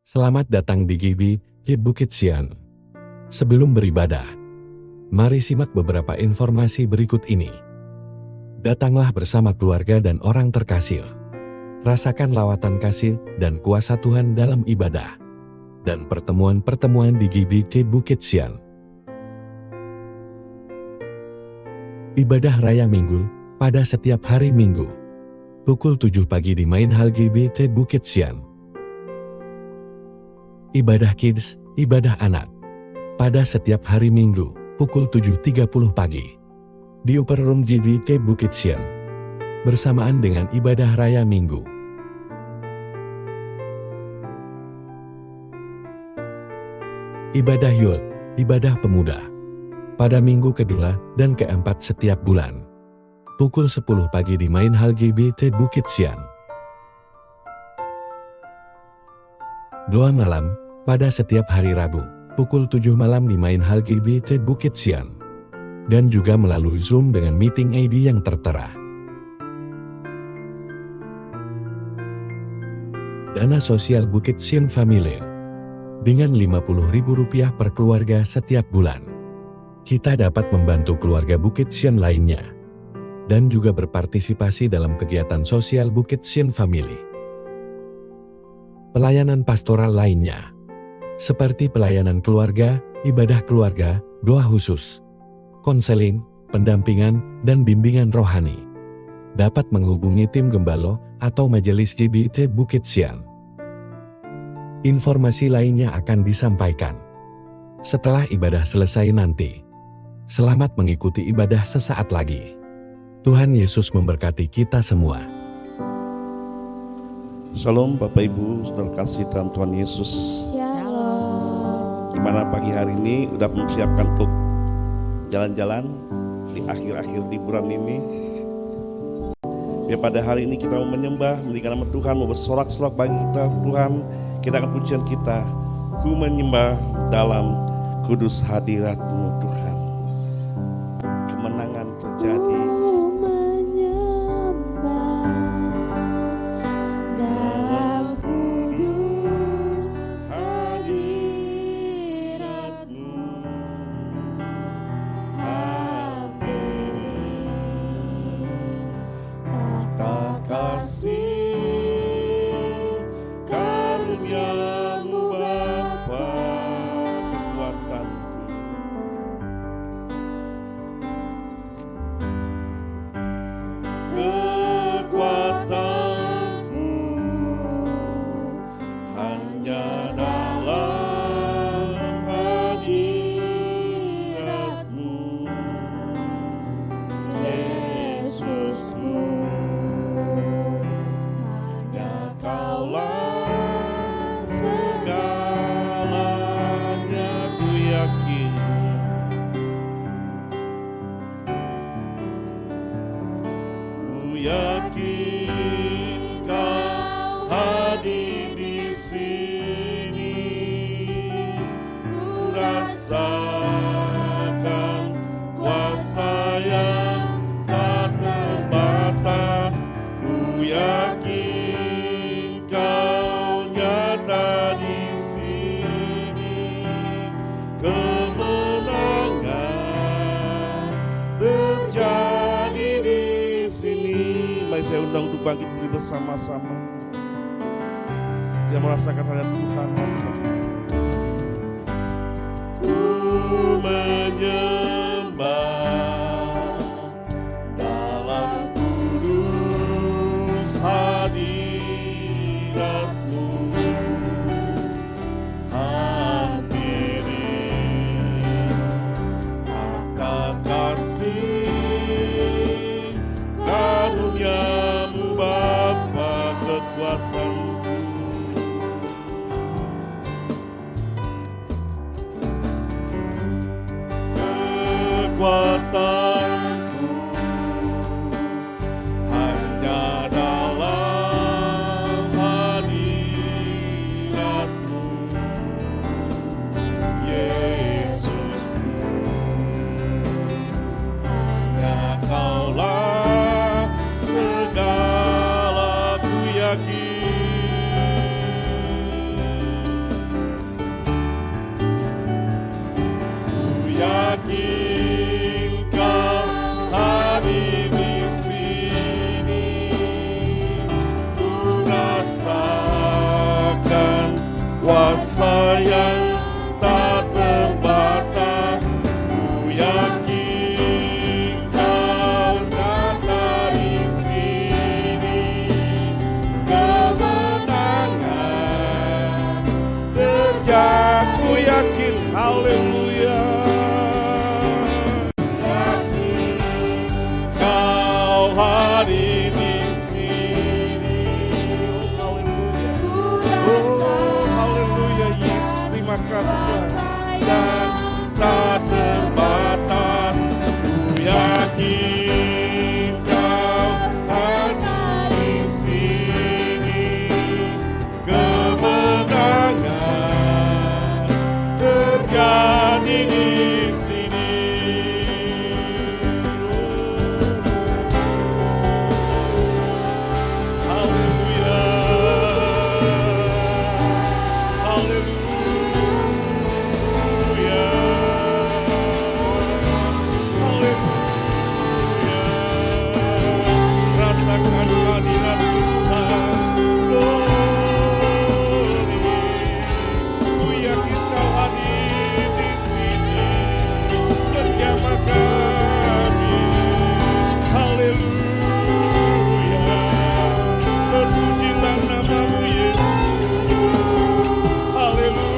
Selamat datang di GBI Bukit Sian. Sebelum beribadah, mari simak beberapa informasi berikut ini. Datanglah bersama keluarga dan orang terkasih. Rasakan lawatan kasih dan kuasa Tuhan dalam ibadah dan pertemuan-pertemuan di GBI Bukit Sian. Ibadah Raya Minggu pada setiap hari Minggu. Pukul 7 pagi di Main Hall GBI Bukit Sian. Ibadah Kids, ibadah anak. Pada setiap hari Minggu, pukul 7.30 pagi. Di Upper Room GBI Bukit Sian. Bersamaan dengan ibadah Raya Minggu. Ibadah Youth, ibadah pemuda. Pada minggu kedua dan keempat setiap bulan. Pukul 10 pagi di Main Hall GBI Bukit Sian. Doa malam, pada setiap hari Rabu, pukul 7 malam di Main Hall GBI Bukit Sian. Dan juga melalui Zoom dengan meeting ID yang tertera. Dana sosial Bukit Sian Family. Dengan Rp50.000 per keluarga setiap bulan. Kita dapat membantu keluarga Bukit Sian lainnya. Dan juga berpartisipasi dalam kegiatan sosial Bukit Sian Family. Pelayanan pastoral lainnya, seperti pelayanan keluarga, ibadah keluarga, doa khusus, konseling, pendampingan, dan bimbingan rohani. Dapat menghubungi tim Gembalo atau Majelis GBI Bukit Sian. Informasi lainnya akan disampaikan setelah ibadah selesai nanti. Selamat mengikuti ibadah sesaat lagi. Tuhan Yesus memberkati kita semua. Shalom Bapak Ibu, saudara kasih dalam Tuhan Yesus. Shalom. Gimana pagi hari ini? Udah mempersiapkan untuk jalan-jalan di akhir-akhir liburan ini? Biar pada hari ini kita mau menyembah, meninggikan nama Tuhan, mau bersorak-sorak bagi kita Tuhan. Kita akan pujian kita, ku menyembah dalam kudus hadirat-Mu Tuhan. Kemenangan terjadi. Saya undang untuk bangkit berdiri bersama-sama. Dia merasakan hadirat Tuhan. Ku menyembah dalam kudus hadirat-Mu. Hampiri akan kasih karunia-Mu Bapa kekuatan. Kekuatanku hanya dalam hadirat-Mu, Yesusku. Hanya Kaulah segala ku yakin. kuasa yang tak terbatas. Ku yakin Kau nyata di sini. Kemenangan terjadi. Ku yakin, haleluya. Yakin Kau hadir di sini. Haleluya. Oh, haleluya Yesus, terima kasih Tuhan. Dan tak terbatas. Ku yakin Kau hadir di sini. Kemenangan terjadi di sini. Haleluya. Haleluya. Haleluya. Rasakan hadirat Tuhan. Glory. Ku yakin Kau hadir di sini bersama kami. Haleluya. Terpujilah nama-Mu Yesus. Haleluya.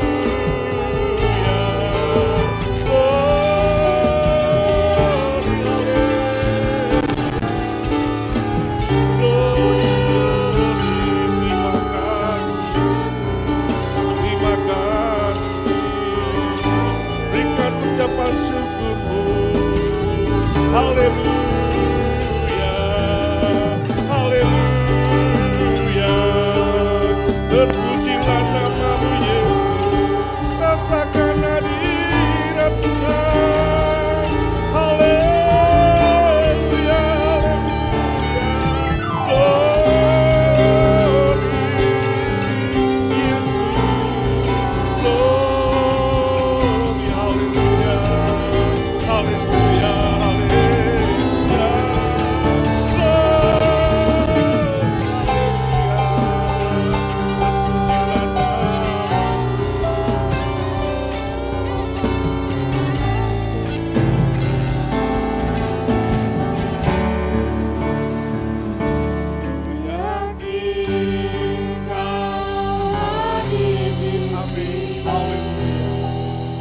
Terima kasih. Berikan ucapan syukur-Mu. Haleluya. Haleluya. Terpujilah nama-Mu Yesus. Rasakan hadirat Tuhan. Haleluya. Glory. Yesus. Glory. Haleluya. Haleluya.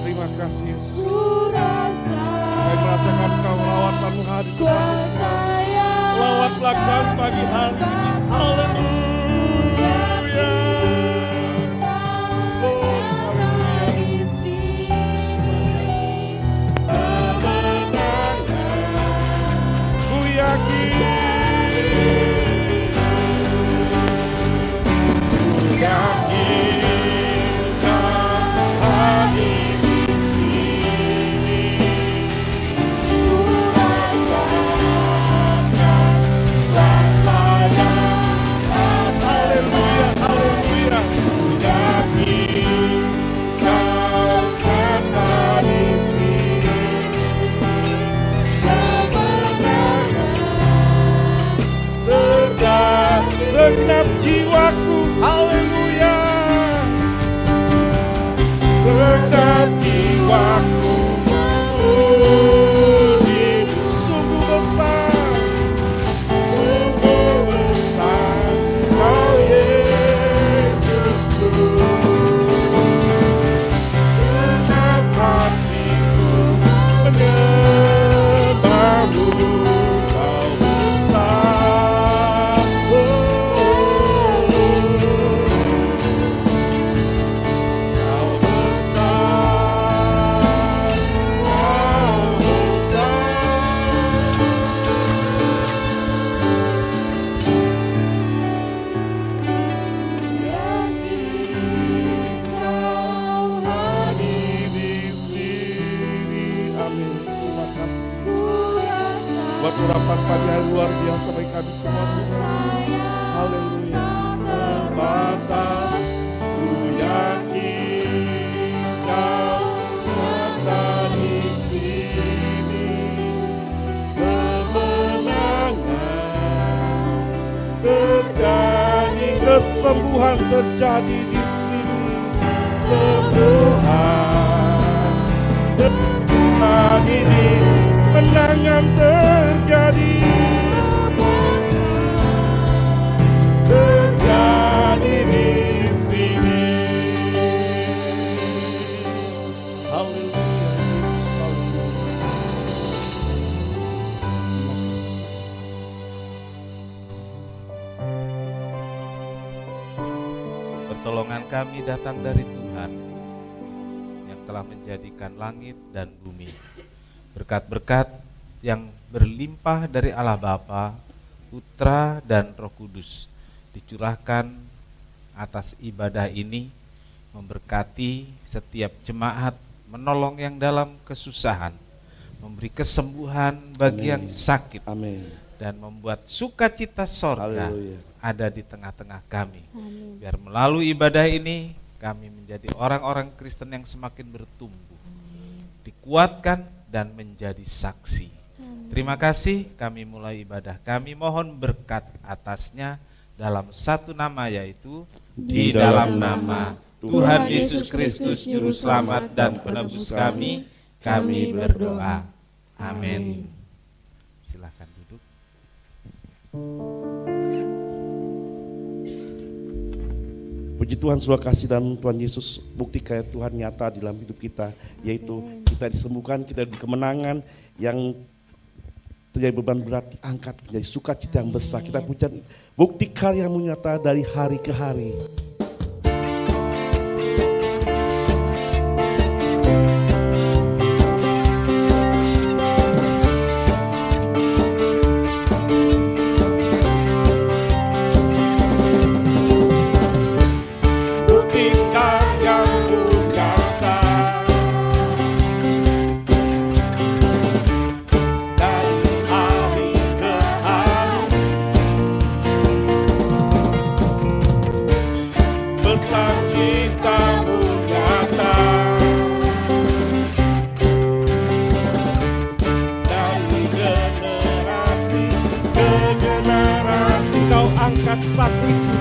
Terima kasih Yesus. Kami merasakan Kau lawatanmu hadir Tuhan. Lawatlah kami pagi hari ini. Haleluya. Oh, haleluya. Ku yakin Kau hadir di sini. Haleluya, haleluya. Ku yakin Kau nyata di sini. Terjadi segenap jiwaku. Haleluya. Segenap jiwaku memuji-Mu. Sungguh besar, sungguh besar Kau Yesusku. Segenap hatiku menyembah-Mu. Kau besar. Kau besar. Kau besar. Hadir di sini. Amin. Terima kasih. Buat urapan pagi hari luar biasa bagi kami semua. Haleluya. Terbatas. Ku yakin Kau nyata di sini. Kemenangan terjadi, kesembuhan terjadi di sini. akan terjadi di sini. Haleluya. Pertolongan kami datang dari Tuhan yang telah menjadikan langit dan bumi. Berkat-berkat yang berlimpah dari Allah Bapa, Putra, dan Roh Kudus dicurahkan atas ibadah ini, memberkati setiap jemaat, menolong yang dalam kesusahan, memberi kesembuhan bagi yang sakit, Amin. dan membuat sukacita sorga Haleluya. ada di tengah-tengah kami. Amin. Biar melalui ibadah ini kami menjadi orang-orang Kristen yang semakin bertumbuh, dikuatkan dan menjadi saksi. Terima kasih, kami mulai ibadah kami, mohon berkat atasnya dalam satu nama, yaitu di dalam nama Tuhan Yesus Kristus Juru Selamat dan Penebus kami berdoa. Amin. Silakan duduk. Puji Tuhan, surga kasih dan Tuhan Yesus, bukti karya Tuhan nyata di dalam hidup kita, yaitu kita disembuhkan, kita diberi kemenangan, yang terjadi beban berat diangkat menjadi sukacita yang besar. Kita puji bukti karya-Mu nyata dari hari ke hari. Angkat sakitku,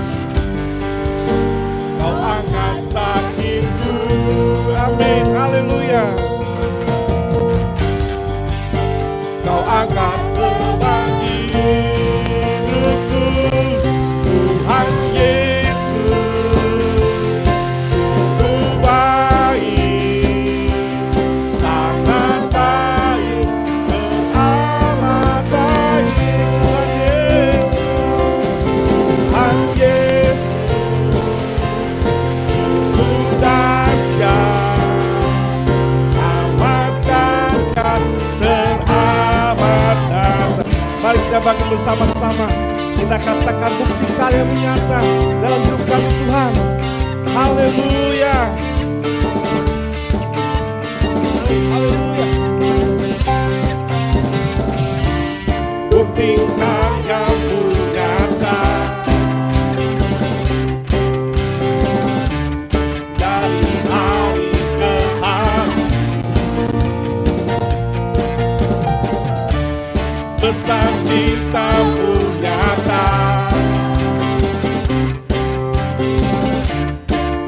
Kau angkat sakitku, amin, haleluya. Kau angkat beban hidupku, Tuhan Yesus, sungguh baik, sangat baik, teramat baik, Tuhan Yesus. Tuhan Yesus, sungguh dahsyat, amat dahsyat, teramat dahsyat. Mari kita bangkit bersama-sama, kita katakan bukti karya-Mu nyata dalam hidup kami Tuhan. Haleluya. Haleluya. Bukti karya-Mu nyata dari hari ke hari, besar cinta-Mu nyata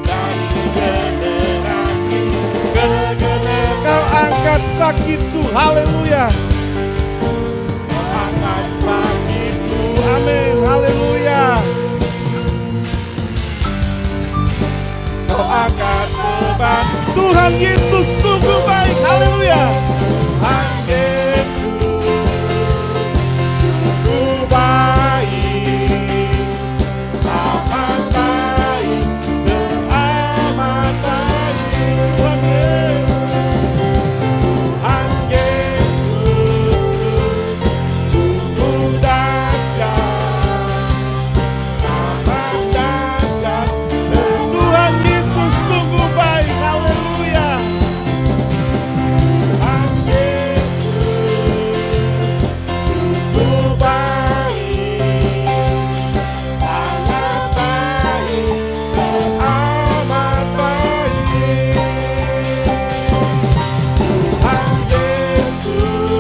dari generasi ke generasi. Kau angkat sakitku, haleluya. Kau angkat sakitku, amin, haleluya. Kau angkat beban, Tuhan Yesus sungguh baik, haleluya. Tuhan Yesus sungguh baik, amat baik, teramat baik, Tuhan Yesus. Tuhan Yesus sungguh dahsyat, amat dahsyat, Tuhan Yesus sungguh baik, haleluya. Tuhan Yesus sungguh baik, sangat baik, teramat baik. Tuhan Yesus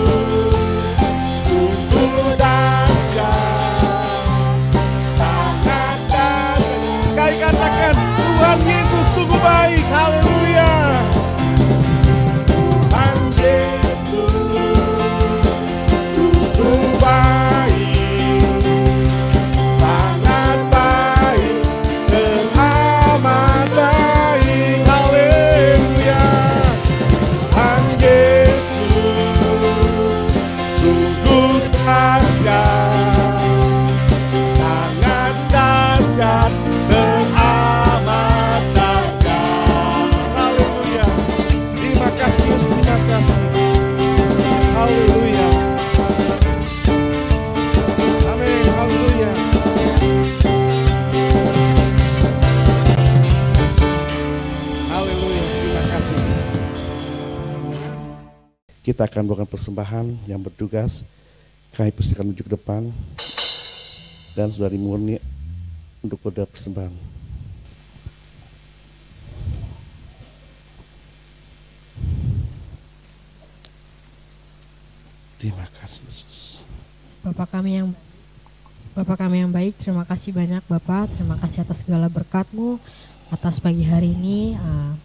sungguh dahsyat, sangat dahsyat. Sekali katakan, Tuhan Yesus sungguh baik, haleluya. Tuhan Yesus kita akan melakukan persembahan yang bertugas. Kami persilakan menuju ke depan dan Saudari Murni untuk pada persembahan. Terima kasih Yesus. Bapak kami yang baik, terima kasih banyak Bapak, terima kasih atas segala berkat-Mu, atas pagi hari ini.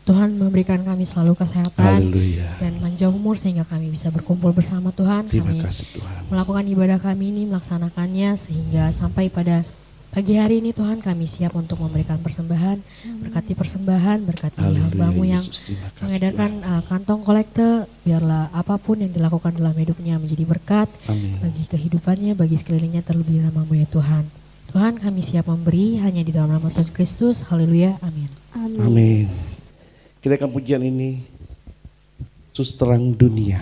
Tuhan memberikan kami selalu kesehatan Haleluya. dan panjang umur sehingga kami bisa berkumpul bersama Tuhan. Terima Kami kasih Tuhan. melakukan ibadah kami ini, melaksanakannya sehingga sampai pada pagi hari ini Tuhan kami siap untuk memberikan persembahan. Berkati persembahan, berkati hamba-Mu yang Yesus, terima kasih, mengedarkan kantong kolekte, biarlah apapun yang dilakukan dalam hidupnya menjadi berkat Amin. bagi kehidupannya, bagi sekelilingnya, terlebih nama-Mu ya Tuhan. Tuhan, kami siap memberi hanya di dalam nama Tuhan Kristus. Haleluya, amin. Amin. Kita akan pujian ini, Yesus terang dunia.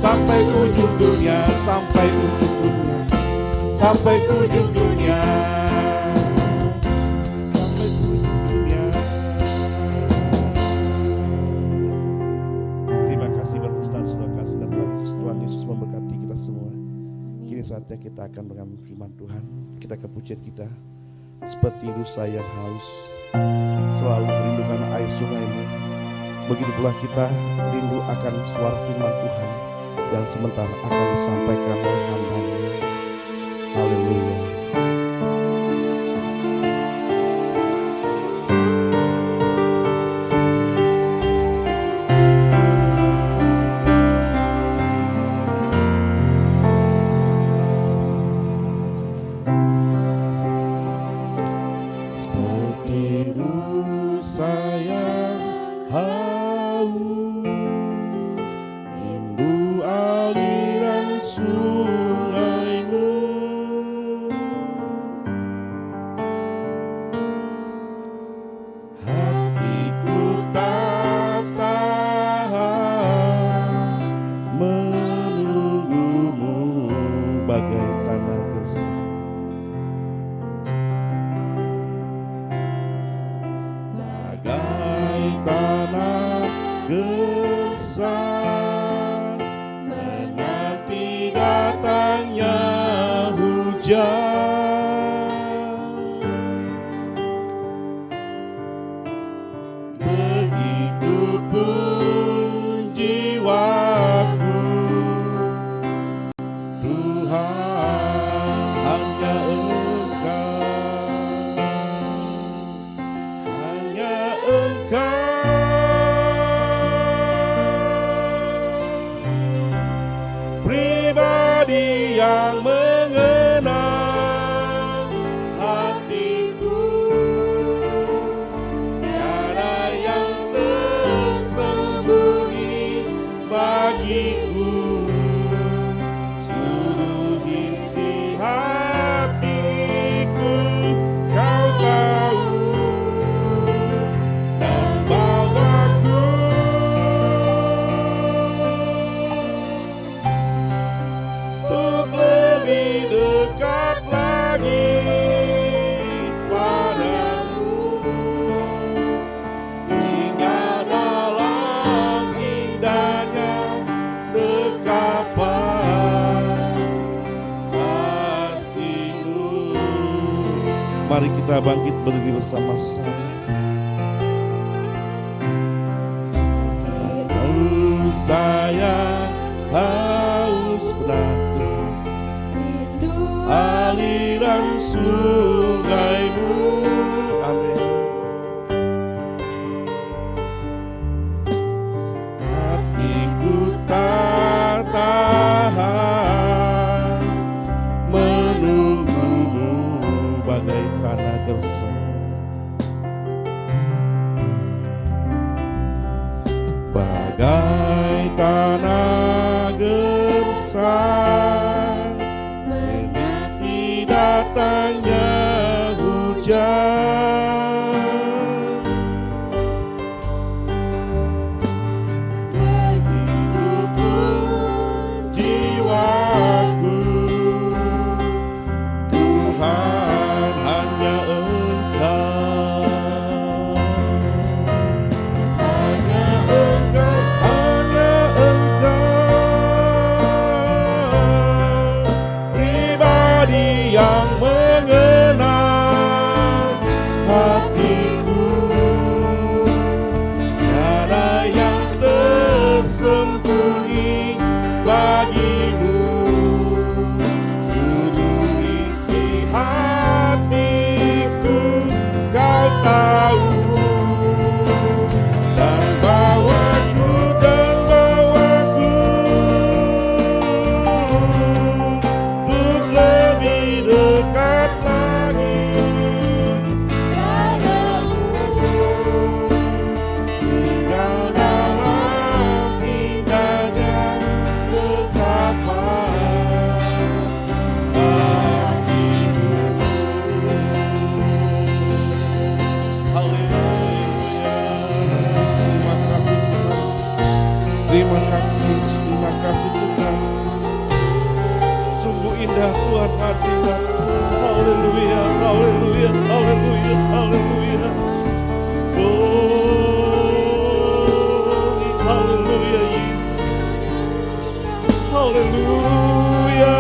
Sampai ujung dunia, sampai ujung dunia. Terima kasih buat Ustaz, sudah kasih dan Tuhan Yesus memberkati kita semua. Kini saatnya kita akan mengambil firman Tuhan. Kita akan pujian kita seperti rusa yang haus selalu merindukan air sungaimu. Begitu pula kita rindu akan suara firman Tuhan yang sementara akan disampaikan oleh hamba-Nya. Haleluya. Seperti rusa yang haus, rindu aliran sungai-Mu. Hatiku tak tahan menunggu-Mu bagai tanah gersang. Bagai tanah gersang menanti datangnya hujan. Begitupun jiwaku, Tuhan, hanya Engkau, pribadi yang mengenal hatiku. Tiada yang tersembunyi Mari kita bangkit berdiri bersama-sama. Saya haus beratus aliran sungai-Mu. Amin. Hatiku tak tahan menunggu-Mu bagai tanah gersang. Bagai tanah gersang menanti datangnya hujan. Begitupun jiwaku, Tuhan hanya Engkau. Yang mengenal hatiku, tiada yang tersembunyi bagimu. Seluruh isi hatiku Kau tahu, dan bawaku untuk lebih dekat lagi padamu. Tinggal dalam indahnya kekapan kasih-Mu. Haleluya. Terima kasih Yesus, terima kasih Tuhan. Sungguh indah Tuhan hadirat. Haleluya, haleluya, haleluya, haleluya. Oh, haleluya Yesus. Haleluya.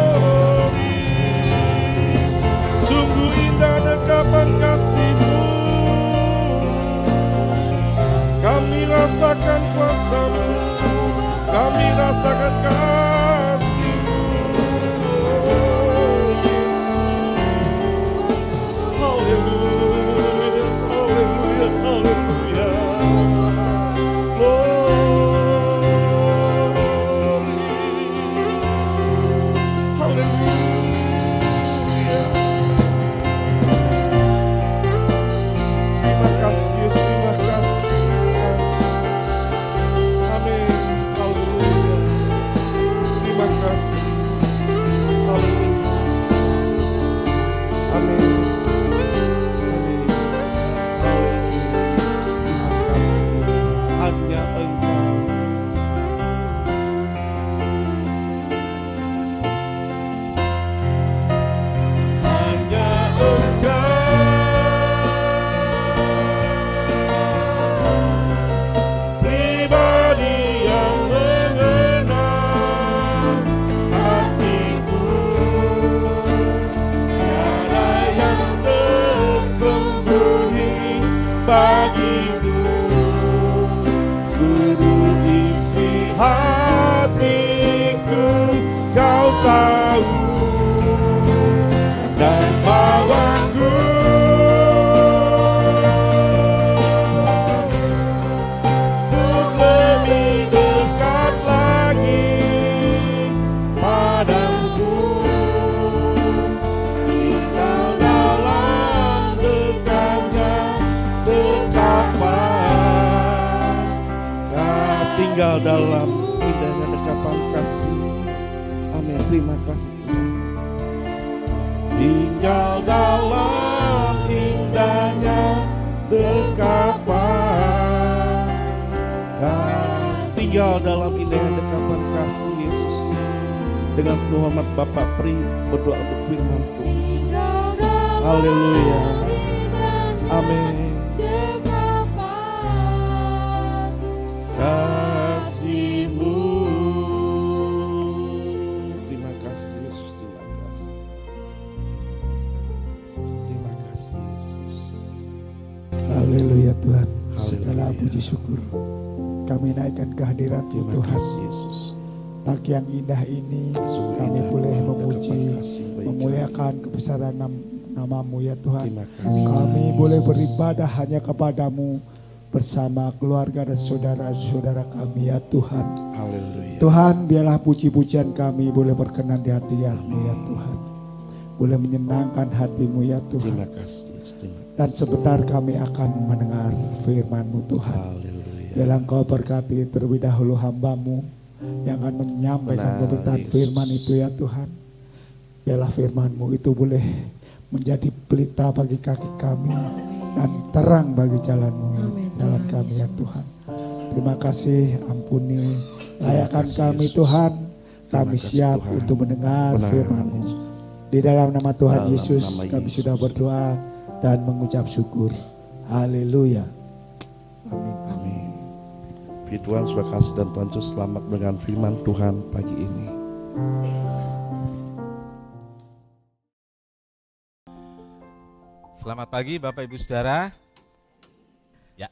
Glory. Sungguh indah dekapan kasih-Mu. Kami rasakan kuasa-Mu, kami rasakan kasih-Mu. Haleluya, haleluya, haleluya. Glory. Haleluya. Terima kasih Yesus, terima kasih. Amin. Haleluya. Terima kasih. Haleluya. Amin. Amin. Haleluya. Terima kasih. Hanya Engkau. Hanya Engkau. Pribadi yang mengenal hatiku, tiada yang tersembunyi bagimu. Seluruh isi hatiku Kau tahu, dan bawaku untuk lebih dekat lagi padamu. Tinggal dalam dekatnya dekapan. Tinggal dalam indahnya dekapan kasih. Amin. Terima kasih Tuhan. Tinggal dalam indahnya dekapan kasih. Tinggal dalam indahnya dekapan kasih Yesus. Dengan penuh hormat Bapak Pri berdoa untuk firman-Mu. Haleluya. Amin. Kasih-Mu. Haleluya Tuhan. Haleluya. Segala puji syukur kami naikkan kehadirat-Mu Terima Tuhan. kasih Yesus. Pagi yang indah ini Sungguh kami indah, boleh Tuhan, memuji, terima kasih bagi memuliakan kebesaran nama-Mu ya Tuhan. Terima kasih. Kami boleh beribadah hanya kepadamu bersama keluarga dan saudara-saudara kami ya Tuhan. Haleluya. Tuhan, biarlah puji-pujian kami boleh berkenan di hati-Mu ya Tuhan. Boleh menyenangkan hati-Mu ya Tuhan. Terima kasih Yesus. Terima kasih. Dan sebentar kami akan mendengar firman-Mu Tuhan. Haleluya. Biarlah Engkau berkati terlebih dahulu hamba-Mu yang akan menyampaikan Benar, pemberitaan Yesus. firman itu ya Tuhan. Biarlah firman-Mu itu boleh menjadi pelita bagi kaki kami dan terang bagi jalan-Mu, Amin. jalan Tuhan kami ya Yesus. Tuhan. Terima kasih, ampuni, layakkan kasih, kami Yesus. Tuhan. Kami Terima kasih, siap Tuhan. untuk mendengar Benar, firman-Mu. Yesus. Di dalam nama Tuhan Dalam Yesus nama kami Yesus. sudah berdoa dan mengucap syukur. Haleluya. Amin. Amin. Puji Tuhan, saudara kasih dan Tuhan Yesus, selamat dengan firman Tuhan pagi ini. Selamat pagi Bapak Ibu Saudara. Ya,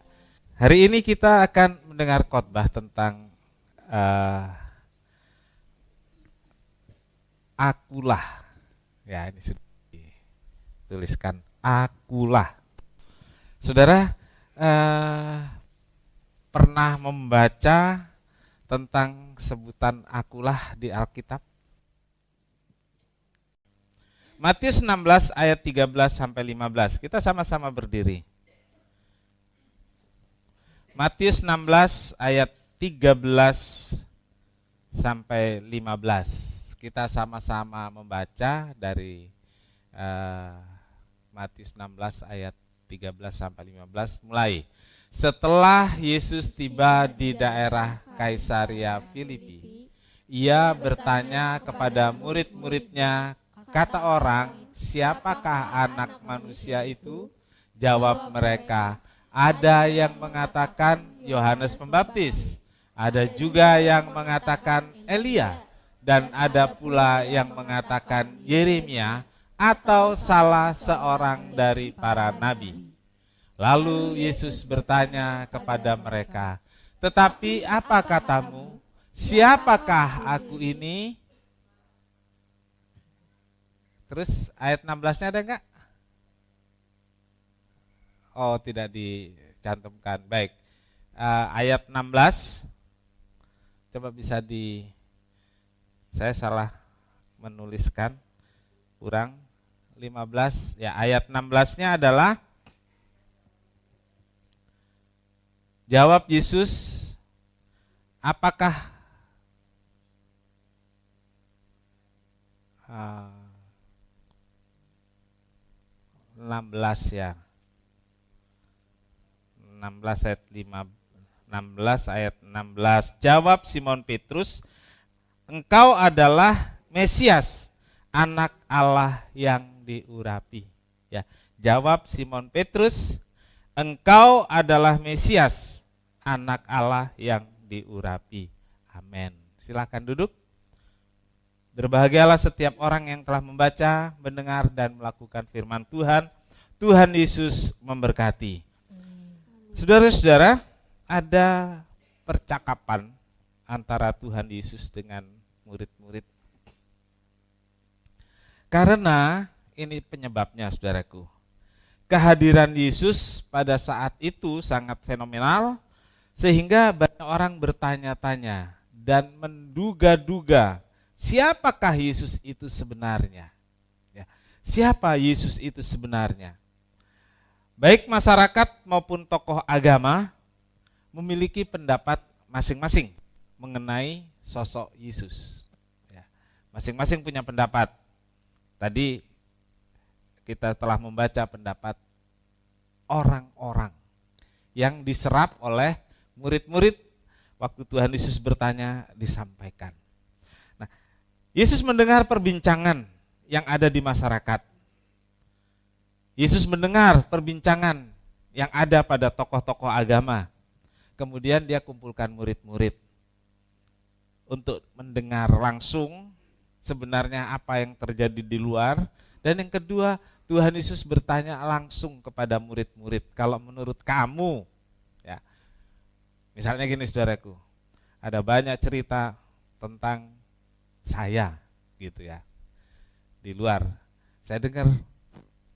hari ini kita akan mendengar khotbah tentang akulah. Ya, ini sudah dituliskan akulah. Saudara pernah membaca tentang sebutan akulah di Alkitab? Matius 16 ayat 13 sampai 15. Kita sama-sama berdiri. Matius 16 ayat 13 sampai 15. Kita sama-sama membaca dari Matius 16 ayat 13 sampai 15 mulai. Setelah Yesus tiba di daerah Kaisaria Filipi, ia bertanya kepada murid-muridnya, kata orang, siapakah anak manusia itu? Jawab mereka, ada yang mengatakan Yohanes Pembaptis, ada juga yang mengatakan Elia, dan ada pula yang mengatakan Yeremia atau salah seorang dari para nabi. Lalu Yesus bertanya kepada mereka, tetapi apa katamu? Siapakah aku ini? Terus ayat 16-nya ada enggak? Oh, tidak dicantumkan. Baik. Ayat 16. Coba bisa saya salah menuliskan. Kurang 15. Ya, ayat 16-nya adalah jawab Yesus, apakah 16 ya. 16 ayat 16 ayat 16. Jawab Simon Petrus, engkau adalah Mesias, anak Allah yang diurapi. Ya, jawab Simon Petrus, engkau adalah Mesias, anak Allah yang diurapi. Amin. Silakan duduk. Berbahagialah setiap orang yang telah membaca, mendengar, dan melakukan firman Tuhan. Tuhan Yesus memberkati. Saudara-saudara, ada percakapan antara Tuhan Yesus dengan murid-murid. Karena ini penyebabnya, saudaraku. Kehadiran Yesus pada saat itu sangat fenomenal, sehingga banyak orang bertanya-tanya dan menduga-duga siapakah Yesus itu sebenarnya. Ya, siapa Yesus itu sebenarnya? Baik masyarakat maupun tokoh agama memiliki pendapat masing-masing mengenai sosok Yesus. Ya, masing-masing punya pendapat. Tadi kita telah membaca pendapat orang-orang yang diserap oleh murid-murid waktu Tuhan Yesus bertanya disampaikan. Nah, Yesus mendengar perbincangan yang ada di masyarakat. Yesus mendengar perbincangan yang ada pada tokoh-tokoh agama. Kemudian dia kumpulkan murid-murid untuk mendengar langsung sebenarnya apa yang terjadi di luar. Dan yang kedua, Tuhan Yesus bertanya langsung kepada murid-murid, kalau menurut kamu, ya, misalnya gini saudaraku, ada banyak cerita tentang saya, gitu ya, di luar. Saya dengar,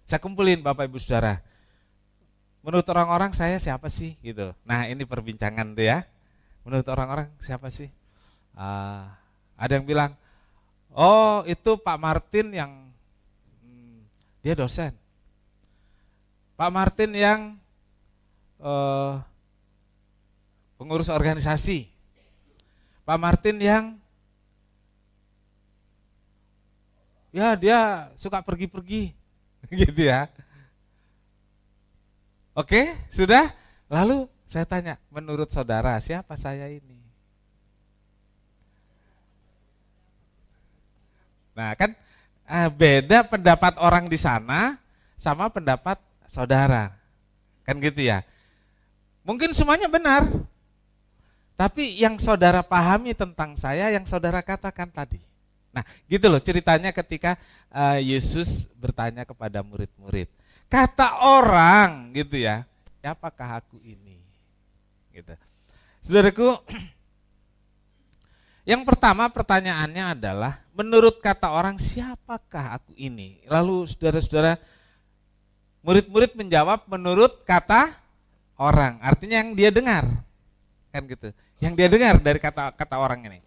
saya kumpulin Bapak Ibu Saudara. Menurut orang-orang saya siapa sih gitu. Nah ini perbincangan tuh ya. Menurut orang-orang siapa sih? Ada yang bilang, oh itu Pak Martin yang dia dosen. Pak Martin yang pengurus organisasi. Pak Martin yang ya dia suka pergi-pergi gitu ya. Oke, sudah? Lalu saya tanya, menurut saudara siapa saya ini? Nah kan beda pendapat orang di sana sama pendapat saudara. Kan gitu ya. Mungkin semuanya benar. Tapi yang saudara pahami tentang saya, yang saudara katakan tadi. Nah gitu loh ceritanya ketika Yesus bertanya kepada murid-murid. Kata orang gitu ya, siapakah aku ini? Gitu. Saudaraku, yang pertama pertanyaannya adalah, menurut kata orang siapakah aku ini? Lalu saudara-saudara, murid-murid menjawab menurut kata orang, artinya yang dia dengar, kan gitu. Yang dia dengar dari kata orang ini.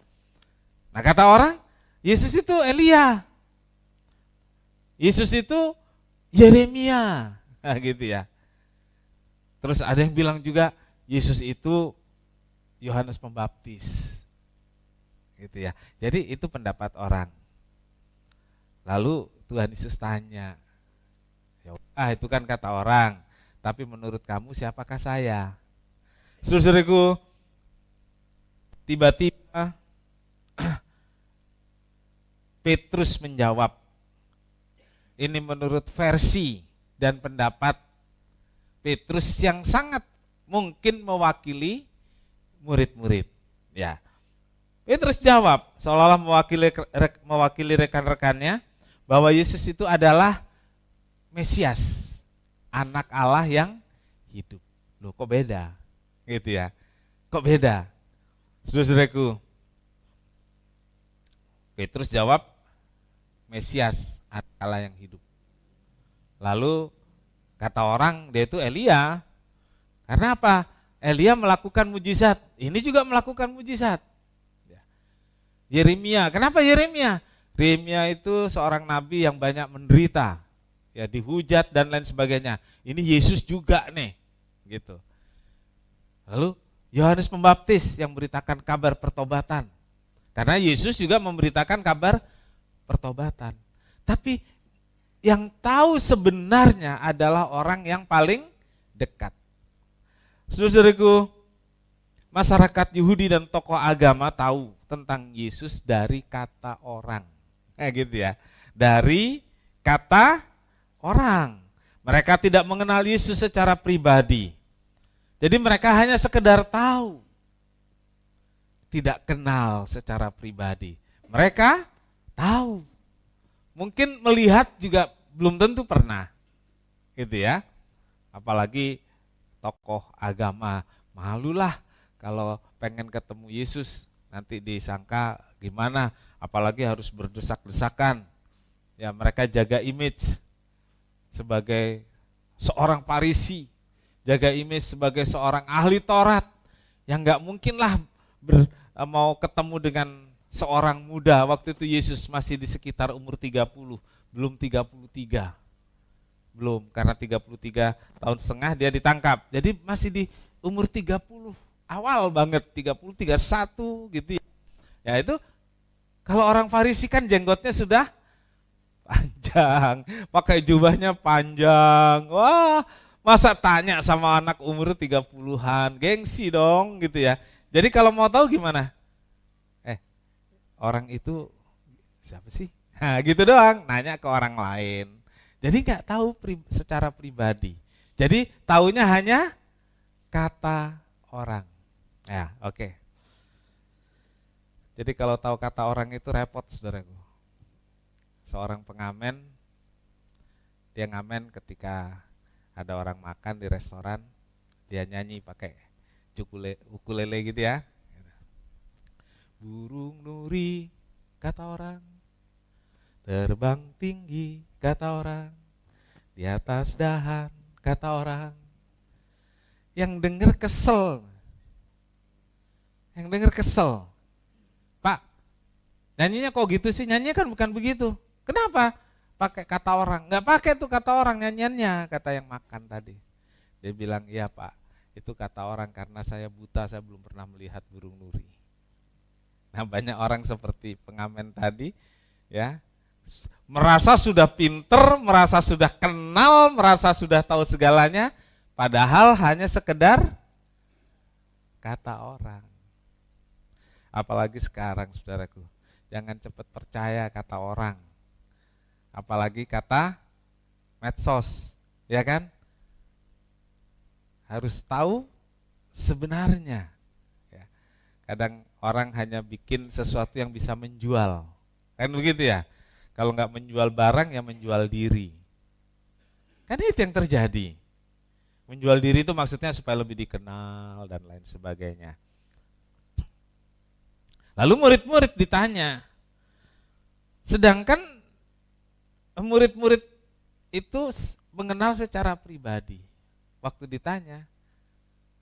Nah kata orang, Yesus itu Elia, Yesus itu Yeremia, nah, gitu ya. Terus ada yang bilang juga Yesus itu Yohanes Pembaptis, gitu ya. Jadi itu pendapat orang. Lalu Tuhan Yesus tanya, itu kan kata orang, tapi menurut kamu siapakah saya? Saudaraku, tiba-tiba Petrus menjawab. Ini menurut versi dan pendapat Petrus yang sangat mungkin mewakili murid-murid. Ya, Petrus jawab seolah-olah mewakili rekan-rekannya bahwa Yesus itu adalah Mesias, anak Allah yang hidup. Loh kok beda? Gitu ya. Kok beda? Saudara-saudaraku, Petrus jawab Mesias, anak Allah yang hidup. Lalu kata orang dia itu Elia. Karena apa? Elia melakukan mujizat. Ini juga melakukan mujizat. Yeremia. Kenapa Yeremia? Yeremia itu seorang nabi yang banyak menderita. Ya, dihujat dan lain sebagainya. Ini Yesus juga nih. Gitu. Lalu Yohanes Pembaptis yang memberitakan kabar pertobatan. Karena Yesus juga memberitakan kabar pertobatan. Tapi yang tahu sebenarnya adalah orang yang paling dekat. Saudaraku, masyarakat Yahudi dan tokoh agama tahu tentang Yesus dari kata orang. Gitu ya. Dari kata orang. Mereka tidak mengenal Yesus secara pribadi. Jadi mereka hanya sekedar tahu. Tidak kenal secara pribadi. Mereka tahu. Mungkin melihat juga belum tentu pernah. Gitu ya. Apalagi tokoh agama, malulah kalau pengen ketemu Yesus nanti disangka gimana, apalagi harus berdesak-desakan. Ya, mereka jaga image sebagai seorang Farisi, jaga image sebagai seorang ahli Taurat yang enggak mungkinlah mau ketemu dengan seorang muda. Waktu itu Yesus masih di sekitar umur 30, belum 33. Belum, karena 33 tahun setengah dia ditangkap. Jadi masih di umur 30, awal banget, 30, 31 gitu ya. Ya itu, kalau orang Farisi kan jenggotnya sudah panjang, pakai jubahnya panjang. Wah, masa tanya sama anak umur 30-an, gengsi dong gitu ya. Jadi kalau mau tahu gimana? Orang itu siapa sih? Nah, gitu doang, nanya ke orang lain. Jadi nggak tahu secara pribadi. Jadi taunya hanya kata orang. Ya, oke. Jadi kalau tahu kata orang itu repot, saudaraku. Seorang pengamen Dia ngamen ketika ada orang makan di restoran, dia nyanyi pakai ukulele gitu ya. Burung nuri kata orang, terbang tinggi kata orang, di atas dahan kata orang. Yang denger kesel. Yang denger kesel. Pak, nyanyinya kok gitu sih? Nyanyinya kan bukan begitu. Kenapa? Pakai kata orang. Enggak pakai tuh kata orang nyanyiannya, kata yang makan tadi. Dia bilang, iya Pak, itu kata orang karena saya buta, saya belum pernah melihat burung nuri. Nah, banyak orang seperti pengamen tadi, ya, merasa sudah pinter, merasa sudah kenal, merasa sudah tahu segalanya, padahal hanya sekedar kata orang. Apalagi sekarang, saudaraku, jangan cepat percaya kata orang. Apalagi kata medsos, ya kan? Harus tahu sebenarnya. Ya. Kadang orang hanya bikin sesuatu yang bisa menjual, kan begitu ya? Kalau nggak menjual barang, ya menjual diri. Kan itu yang terjadi. Menjual diri itu maksudnya supaya lebih dikenal dan lain sebagainya. Lalu murid-murid ditanya, sedangkan murid-murid itu mengenal secara pribadi. Waktu ditanya,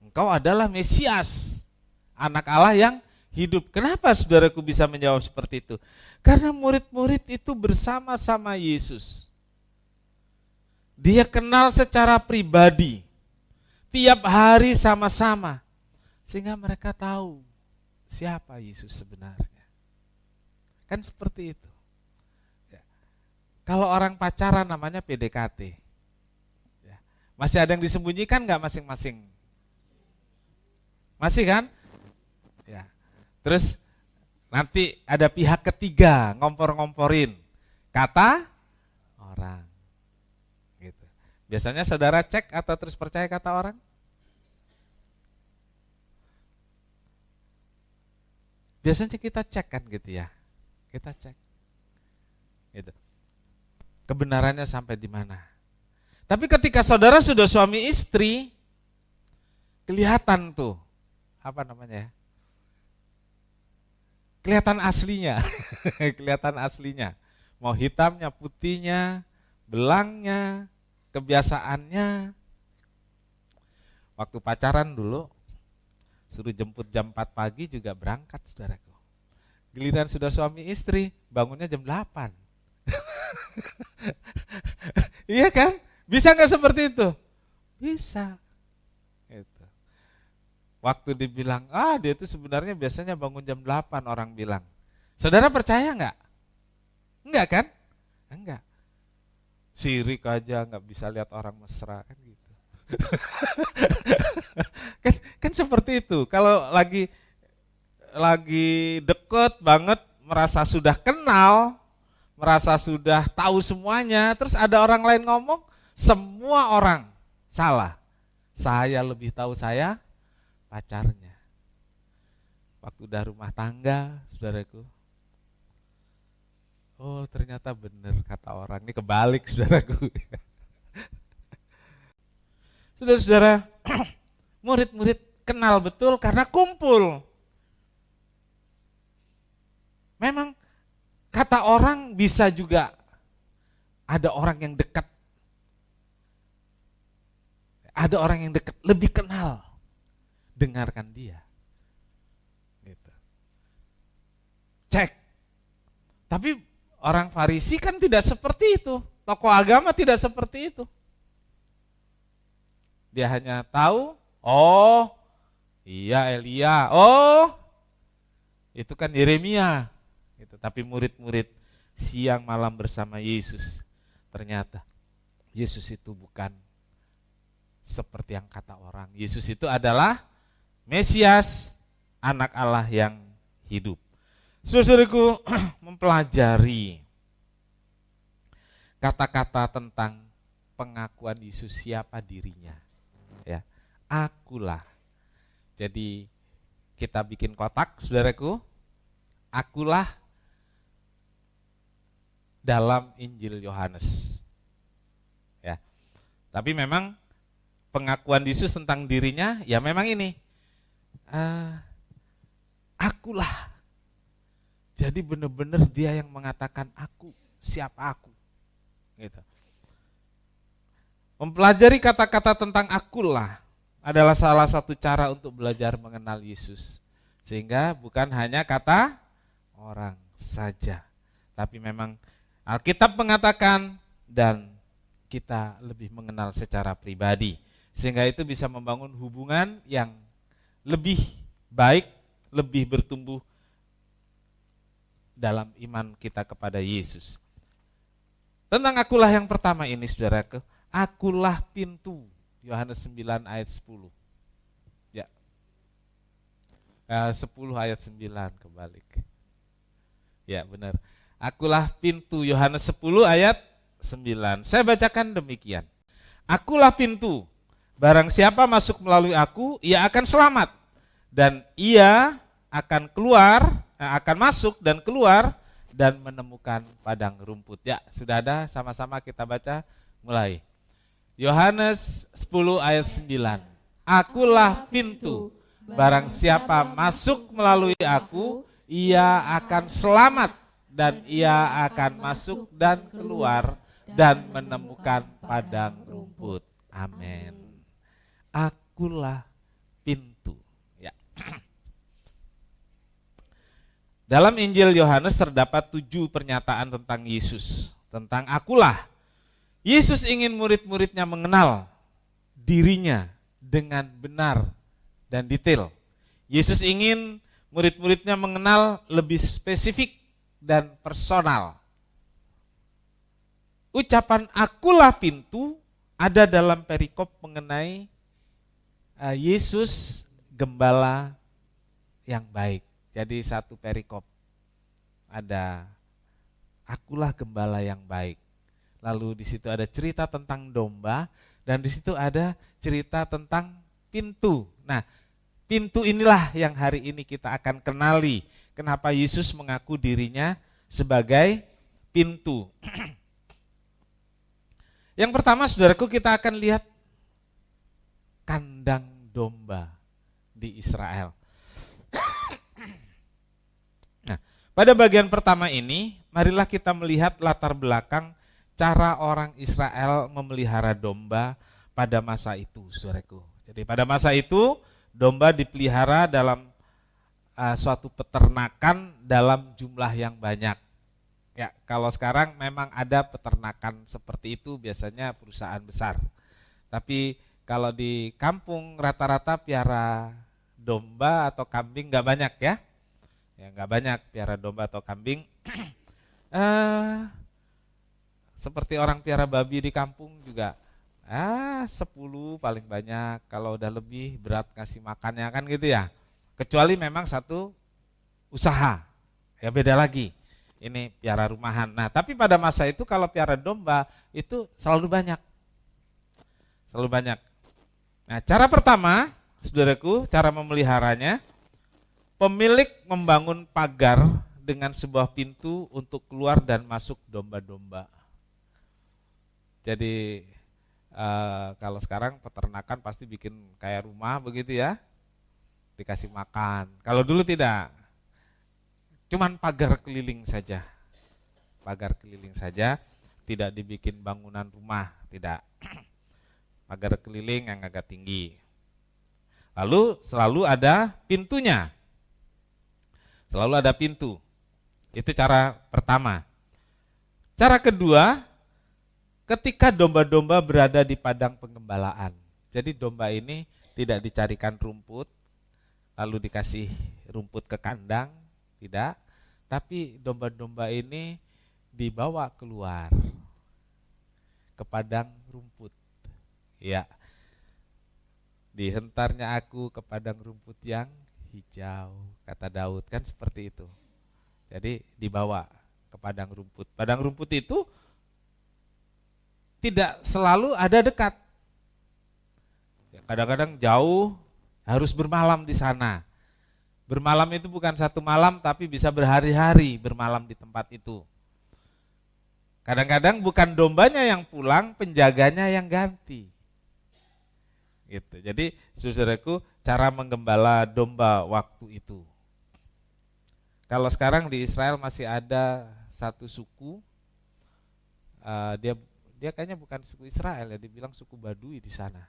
engkau adalah Mesias, anak Allah yang hidup. Kenapa saudaraku bisa menjawab seperti itu? Karena murid-murid itu bersama-sama Yesus. Dia kenal secara pribadi, tiap hari sama-sama, sehingga mereka tahu siapa Yesus sebenarnya. Kan seperti itu. Ya. Kalau orang pacaran namanya PDKT. Ya. Masih ada yang disembunyikan nggak masing-masing? Masih kan? Ya. Terus nanti ada pihak ketiga ngompor-ngomporin kata orang. Gitu. Biasanya saudara cek atau terus percaya kata orang? Biasanya kita cek kan gitu ya. Kita cek. Gitu. Kebenarannya sampai di mana. Tapi ketika saudara sudah suami istri, kelihatan tuh, apa namanya ya? Kelihatan aslinya. Kelihatan aslinya. Mau hitamnya, putihnya, belangnya, kebiasaannya. Waktu pacaran dulu, suruh jemput jam 4 pagi juga berangkat, saudaraku. Giliran sudah suami istri, bangunnya jam 8. Iya kan? Bisa nggak seperti itu? Bisa. Gitu. Waktu dibilang, dia itu sebenarnya biasanya bangun jam 8, orang bilang. Saudara percaya nggak? Enggak kan? Enggak. Sirik aja nggak bisa lihat orang mesra kan gitu. kan seperti itu. Kalau lagi deket banget, merasa sudah kenal, merasa sudah tahu semuanya, terus ada orang lain ngomong, semua orang salah. Saya lebih tahu saya pacarnya. Waktu udah rumah tangga, saudaraku, oh ternyata benar kata orang. Ini kebalik, saudaraku. Saudara-saudara, murid-murid kenal betul karena kumpul. Memang kata orang bisa juga ada orang yang dekat. Ada orang yang dekat, lebih kenal. Dengarkan dia. Gitu. Cek. Tapi orang Farisi kan tidak seperti itu. Tokoh agama tidak seperti itu. Dia hanya tahu, oh iya Elia, oh itu kan Yeremia. Gitu. Tapi murid-murid siang malam bersama Yesus, ternyata Yesus itu bukan seperti yang kata orang. Yesus itu adalah Mesias, anak Allah yang hidup. Saudaraku, mempelajari kata-kata tentang pengakuan Yesus siapa dirinya. Ya, akulah. Jadi kita bikin kotak, saudaraku. Akulah dalam Injil Yohanes. Tapi memang pengakuan Yesus tentang dirinya ya memang ini, akulah. Jadi benar-benar dia yang mengatakan aku, siapa aku. Gitu. Mempelajari kata-kata tentang akulah adalah salah satu cara untuk belajar mengenal Yesus. Sehingga bukan hanya kata orang saja, tapi memang Alkitab mengatakan dan kita lebih mengenal secara pribadi. Sehingga itu bisa membangun hubungan yang lebih baik, lebih bertumbuh dalam iman kita kepada Yesus. Tentang akulah yang pertama ini saudaraku, akulah pintu, Yohanes 9 ayat 10. Ya. 10 ayat 9 kebalik. Ya, benar. Akulah pintu, Yohanes 10 ayat 9. Saya bacakan demikian. Akulah pintu, barang siapa masuk melalui aku, ia akan selamat. Dan ia akan keluar, akan masuk dan keluar dan menemukan padang rumput. Ya, sudah ada, sama-sama kita baca mulai. Yohanes 10 ayat 9. Akulah pintu, barang siapa masuk melalui aku, ia akan selamat dan ia akan masuk dan keluar dan menemukan padang rumput. Amin. Akulah pintu. Ya. Dalam Injil Yohanes terdapat 7 pernyataan tentang Yesus, tentang akulah. Yesus ingin murid-muridnya mengenal dirinya dengan benar dan detail. Yesus ingin murid-muridnya mengenal lebih spesifik dan personal. Ucapan akulah pintu ada dalam perikop mengenai Yesus gembala yang baik. Jadi satu perikop ada akulah gembala yang baik. Lalu di situ ada cerita tentang domba dan di situ ada cerita tentang pintu. Nah, pintu inilah yang hari ini kita akan kenali. Kenapa Yesus mengaku dirinya sebagai pintu. Yang pertama saudaraku, kita akan lihat kandang domba di Israel. Nah, pada bagian pertama ini, marilah kita melihat latar belakang cara orang Israel memelihara domba pada masa itu, saudaraku. Jadi pada masa itu, domba dipelihara dalam suatu peternakan dalam jumlah yang banyak. Ya, kalau sekarang memang ada peternakan seperti itu, biasanya perusahaan besar. Tapi kalau di kampung rata-rata piara domba atau kambing nggak banyak ya. Ya nggak banyak piara domba atau kambing. Seperti orang piara babi di kampung juga 10 paling banyak. Kalau udah lebih berat ngasih makannya kan gitu ya. Kecuali memang satu usaha, ya beda lagi. Ini piara rumahan. Nah, tapi pada masa itu kalau piara domba itu selalu banyak. Selalu banyak. Nah, cara pertama, saudaraku, cara memeliharanya, pemilik membangun pagar dengan sebuah pintu untuk keluar dan masuk domba-domba. Jadi kalau sekarang peternakan pasti bikin kayak rumah begitu ya, dikasih makan. Kalau dulu tidak. Cuman pagar keliling saja. Pagar keliling saja, tidak dibikin bangunan rumah, tidak. Pagar keliling yang agak tinggi. Lalu selalu ada pintunya. Selalu ada pintu. Itu cara pertama. Cara kedua, ketika domba-domba berada di padang pengembalaan. Jadi domba ini tidak dicarikan rumput, lalu dikasih rumput ke kandang, tidak. Tapi domba-domba ini dibawa keluar ke padang rumput. Ya, dihentarnya aku ke padang rumput yang hijau, kata Daud, kan seperti itu. Jadi dibawa ke padang rumput. Padang rumput itu tidak selalu ada dekat. Kadang-kadang jauh, harus bermalam di sana. Bermalam itu bukan satu malam, tapi bisa berhari-hari bermalam di tempat itu. Kadang-kadang bukan dombanya yang pulang, penjaganya yang ganti. Gitu. Jadi saudaraku, cara menggembala domba waktu itu. Kalau sekarang di Israel masih ada satu suku, dia kayaknya bukan suku Israel ya, dibilang suku Badui di sana.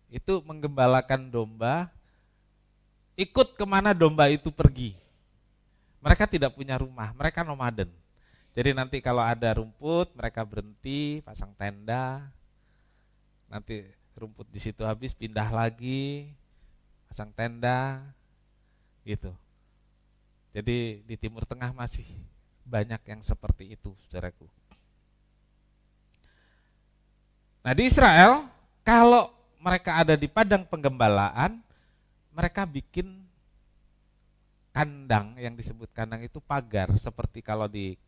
Itu menggembalakan domba, ikut kemana domba itu pergi. Mereka tidak punya rumah, mereka nomaden. Jadi nanti kalau ada rumput, mereka berhenti, pasang tenda. Nanti rumput di situ habis, pindah lagi, pasang tenda, gitu. Jadi di Timur Tengah masih banyak yang seperti itu, saudaraku. Nah di Israel, kalau mereka ada di padang penggembalaan, mereka bikin kandang, yang disebut kandang itu pagar, seperti kalau di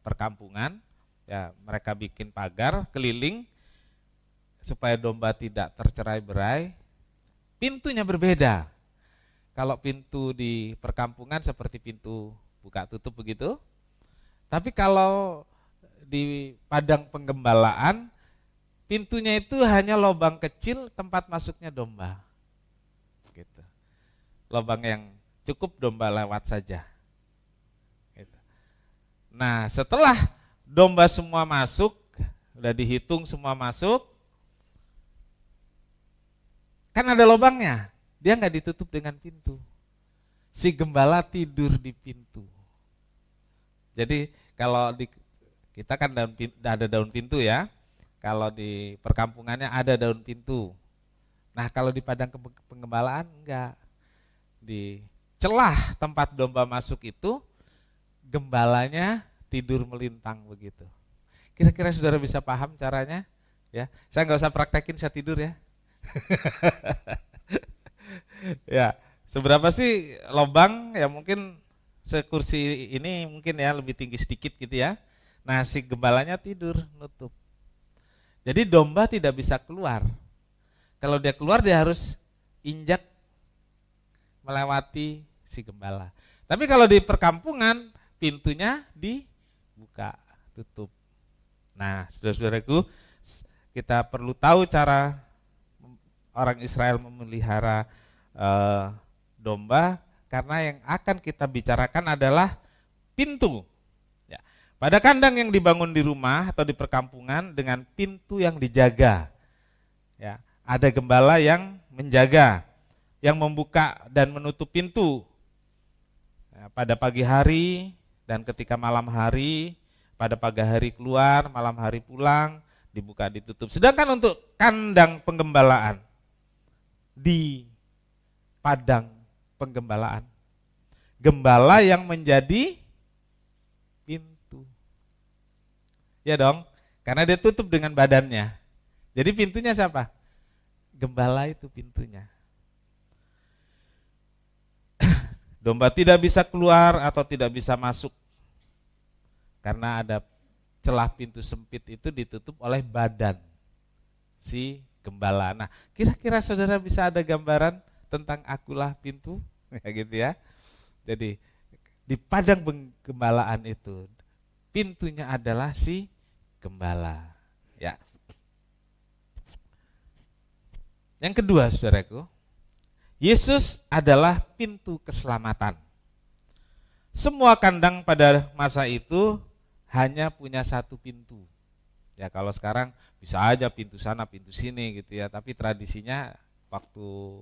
perkampungan, ya mereka bikin pagar keliling supaya domba tidak tercerai-berai. Pintunya berbeda. Kalau pintu di perkampungan seperti pintu buka tutup begitu. Tapi kalau di padang penggembalaan, pintunya itu hanya lubang kecil tempat masuknya domba. Gitu. Lubang yang cukup domba lewat saja. Gitu. Nah, setelah domba semua masuk, udah dihitung semua masuk, kan ada lubangnya, dia nggak ditutup dengan pintu. Si gembala tidur di pintu. Jadi kalau kita kan ada daun pintu ya, kalau di perkampungannya ada daun pintu. Nah kalau di padang penggembalaan enggak, di celah tempat domba masuk itu, gembalanya tidur melintang begitu. Kira-kira saudara bisa paham caranya? Ya, saya nggak usah praktekin, saya tidur ya. Ya, seberapa sih lubang? Ya mungkin sekursi ini mungkin ya, lebih tinggi sedikit gitu ya. Nah si gembalanya tidur nutup. Jadi domba tidak bisa keluar. Kalau dia keluar dia harus injak melewati si gembala. Tapi kalau di perkampungan pintunya dibuka, tutup. Nah, saudara-saudaraku, kita perlu tahu cara orang Israel memelihara domba, karena yang akan kita bicarakan adalah pintu. Ya. Pada kandang yang dibangun di rumah atau di perkampungan dengan pintu yang dijaga, ya, ada gembala yang menjaga, yang membuka dan menutup pintu. Ya, pada pagi hari dan ketika malam hari, pada pagi hari keluar, malam hari pulang, dibuka ditutup. Sedangkan untuk kandang penggembalaan di padang penggembalaan, gembala yang menjadi pintu. Ya dong, karena dia tutup dengan badannya. Jadi pintunya siapa? Gembala itu pintunya. Domba tidak bisa keluar atau tidak bisa masuk karena ada celah pintu sempit itu ditutup oleh badan si gembala. Nah, kira-kira saudara bisa ada gambaran tentang akulah pintu, ya gitu ya. Jadi di padang penggembalaan itu pintunya adalah si gembala. Ya. Yang kedua, saudaraku, Yesus adalah pintu keselamatan. Semua kandang pada masa itu hanya punya satu pintu. Ya kalau sekarang bisa aja pintu sana, pintu sini gitu ya. Tapi tradisinya waktu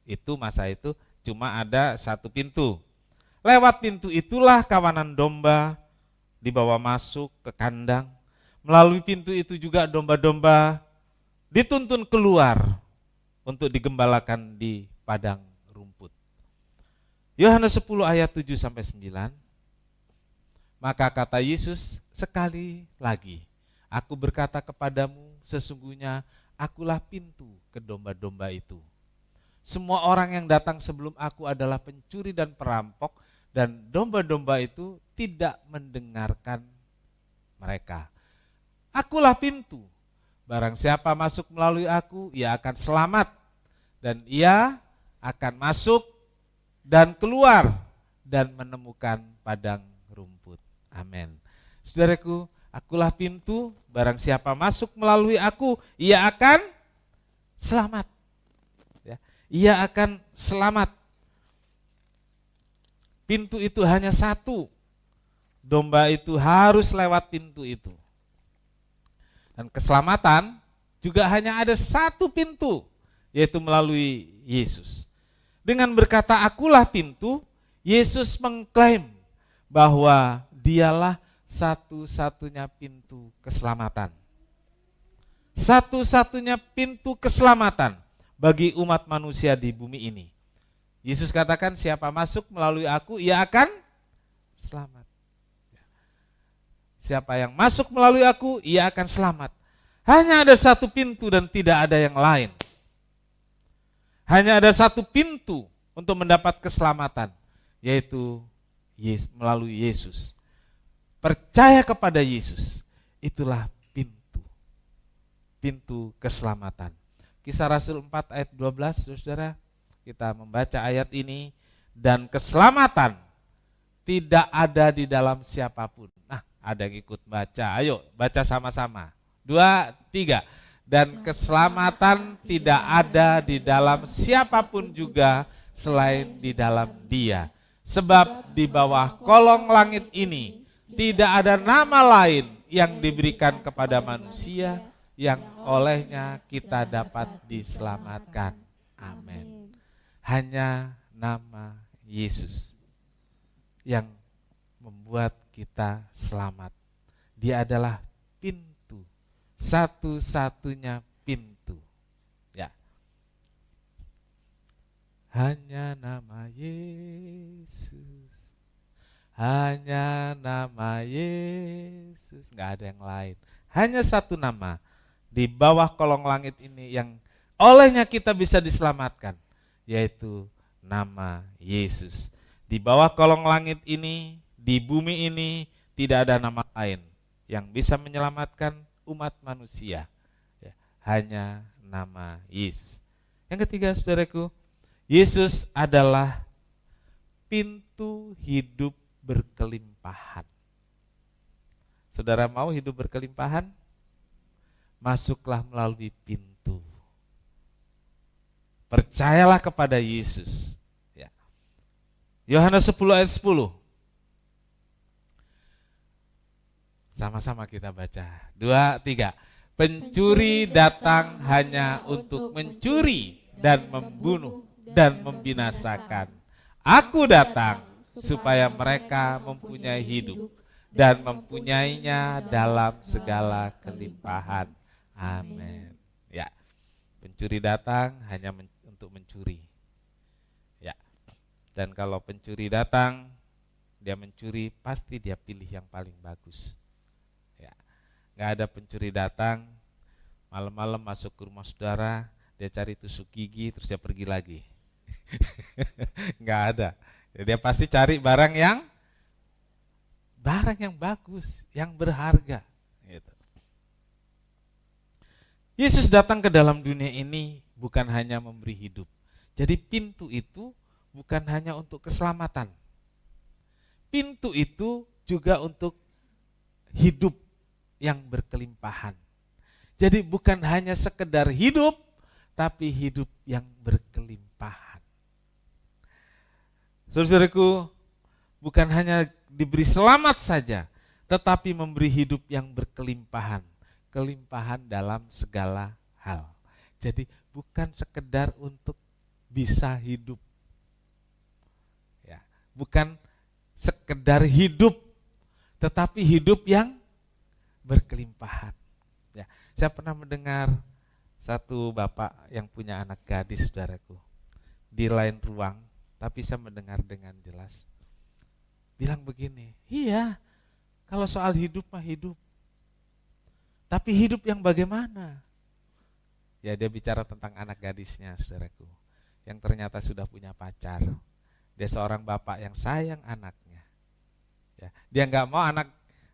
itu, masa itu cuma ada satu pintu. Lewat pintu itulah kawanan domba dibawa masuk ke kandang. Melalui pintu itu juga domba-domba dituntun keluar untuk digembalakan di padang rumput. Yohanes 10 ayat 7 sampai 9. Maka kata Yesus sekali lagi, aku berkata kepadamu, sesungguhnya akulah pintu ke domba-domba itu. Semua orang yang datang sebelum aku adalah pencuri dan perampok, dan domba-domba itu tidak mendengarkan mereka. Akulah pintu. Barang siapa masuk melalui aku, ia akan selamat, dan ia akan masuk dan keluar dan menemukan padang rumput. Amin. Saudaraku, akulah pintu, barang siapa masuk melalui aku, ia akan selamat. Ya, ia akan selamat. Pintu itu hanya satu. Domba itu harus lewat pintu itu. Dan keselamatan juga hanya ada satu pintu, yaitu melalui Yesus. Dengan berkata akulah pintu, Yesus mengklaim bahwa dialah satu-satunya pintu keselamatan. Satu-satunya pintu keselamatan bagi umat manusia di bumi ini. Yesus katakan siapa masuk melalui aku, ia akan selamat. Siapa yang masuk melalui aku, ia akan selamat. Hanya ada satu pintu dan tidak ada yang lain. Hanya ada satu pintu untuk mendapat keselamatan, yaitu melalui Yesus. Percaya kepada Yesus, itulah pintu. Pintu keselamatan. Kisah Rasul 4 ayat 12, saudara, kita membaca ayat ini, dan keselamatan tidak ada di dalam siapapun. Nah, ada yang ikut baca, ayo baca sama-sama. 2, 3. Dan keselamatan tidak ada di dalam siapapun juga selain di dalam Dia. Sebab di bawah kolong langit ini tidak ada nama lain yang diberikan kepada manusia yang olehnya kita dapat diselamatkan. Amin. Hanya nama Yesus yang membuat kita selamat. Dia adalah pintu, satu-satunya pintu. Ya. Hanya nama Yesus. Hanya nama Yesus, enggak ada yang lain. Hanya satu nama di bawah kolong langit ini yang olehnya kita bisa diselamatkan, yaitu nama Yesus. Di bawah kolong langit ini, di bumi ini tidak ada nama lain yang bisa menyelamatkan umat manusia. Ya, hanya nama Yesus. Yang ketiga, saudaraku, Yesus adalah pintu hidup berkelimpahan. Saudara mau hidup berkelimpahan? Masuklah melalui pintu. Percayalah kepada Yesus. Ya. Yohanes 10 ayat 10. Sama-sama kita baca. 2, 3. Pencuri datang hanya untuk mencuri dan membunuh dan membinasakan. Aku datang supaya mereka mempunyai hidup dan mempunyainya dalam segala kelimpahan. Amin. Ya. Pencuri datang hanya untuk mencuri. Ya. Dan kalau pencuri datang, dia mencuri, pasti dia pilih yang paling bagus. Ya. Enggak ada pencuri datang malam-malam masuk ke rumah saudara, dia cari tusuk gigi terus dia pergi lagi. Enggak ada. Dia pasti cari barang yang bagus, yang berharga. Gitu. Yesus datang ke dalam dunia ini bukan hanya memberi hidup. Jadi pintu itu bukan hanya untuk keselamatan. Pintu itu juga untuk hidup yang berkelimpahan. Jadi bukan hanya sekedar hidup, tapi hidup yang berkelimpahan. Saudaraku, bukan hanya diberi selamat saja, tetapi memberi hidup yang berkelimpahan. Kelimpahan dalam segala hal. Jadi bukan sekedar untuk bisa hidup. Ya, bukan sekedar hidup, tetapi hidup yang berkelimpahan. Ya, saya pernah mendengar satu bapak yang punya anak gadis, saudaraku, di lain ruang, tapi saya mendengar dengan jelas. Bilang begini, iya, kalau soal hidup mah hidup. Tapi hidup yang bagaimana? Ya, dia bicara tentang anak gadisnya, saudaraku, yang ternyata sudah punya pacar. Dia seorang bapak yang sayang anaknya. Ya, dia nggak mau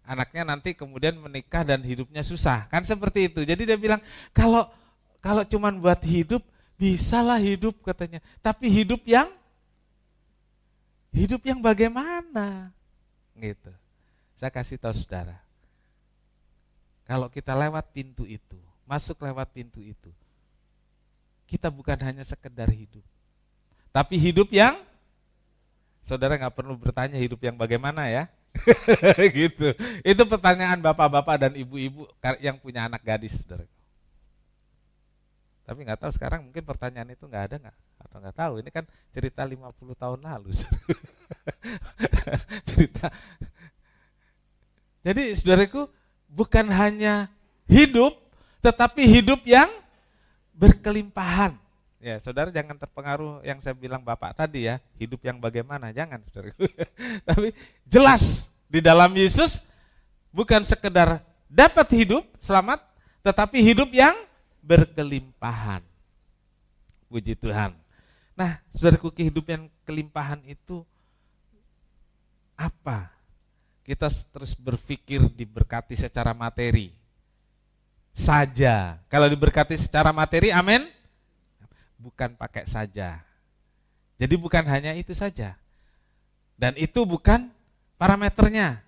anaknya nanti kemudian menikah dan hidupnya susah, kan seperti itu. Jadi dia bilang, kalau cuman buat hidup, bisalah hidup katanya. Tapi hidup yang bagaimana? Gitu. Saya kasih tahu saudara, kalau kita lewat pintu itu, masuk lewat pintu itu, kita bukan hanya sekedar hidup, tapi hidup yang, saudara nggak perlu bertanya hidup yang bagaimana ya, gitu. Itu pertanyaan bapak-bapak dan ibu-ibu yang punya anak gadis, saudara. Tapi nggak tahu sekarang mungkin pertanyaan itu nggak ada nggak, atau nggak tahu. Ini kan cerita 50 tahun lalu, cerita. Jadi saudaraku, bukan hanya hidup, tetapi hidup yang berkelimpahan. Ya, saudara jangan terpengaruh yang saya bilang bapak tadi ya, hidup yang bagaimana, jangan saudaraku. Tapi jelas di dalam Yesus bukan sekedar dapat hidup, selamat, tetapi hidup yang berkelimpahan. Puji Tuhan. Nah, saudaraku, kehidupan kelimpahan itu apa? Kita terus berpikir diberkati secara materi saja. Kalau diberkati secara materi, amin. Bukan pakai saja. Jadi bukan hanya itu saja. Dan itu bukan parameternya.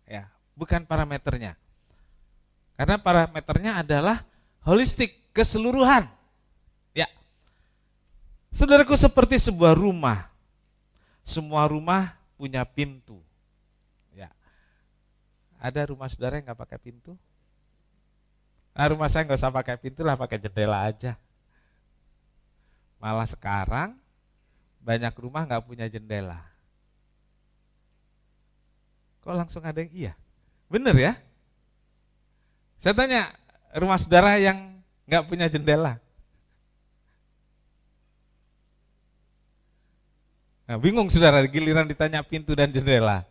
Ya, bukan parameternya. Karena parameternya adalah holistik, keseluruhan. Ya. Saudaraku, seperti sebuah rumah. Semua rumah punya pintu. Ya. Ada rumah saudara yang nggak pakai pintu? Nah, rumah saya nggak usah pakai pintu lah, pakai jendela aja. Malah sekarang banyak rumah nggak punya jendela. Kok langsung ada yang iya? Bener ya? Saya tanya, rumah saudara yang nggak punya jendela. Nah, bingung saudara, giliran ditanya pintu dan jendela.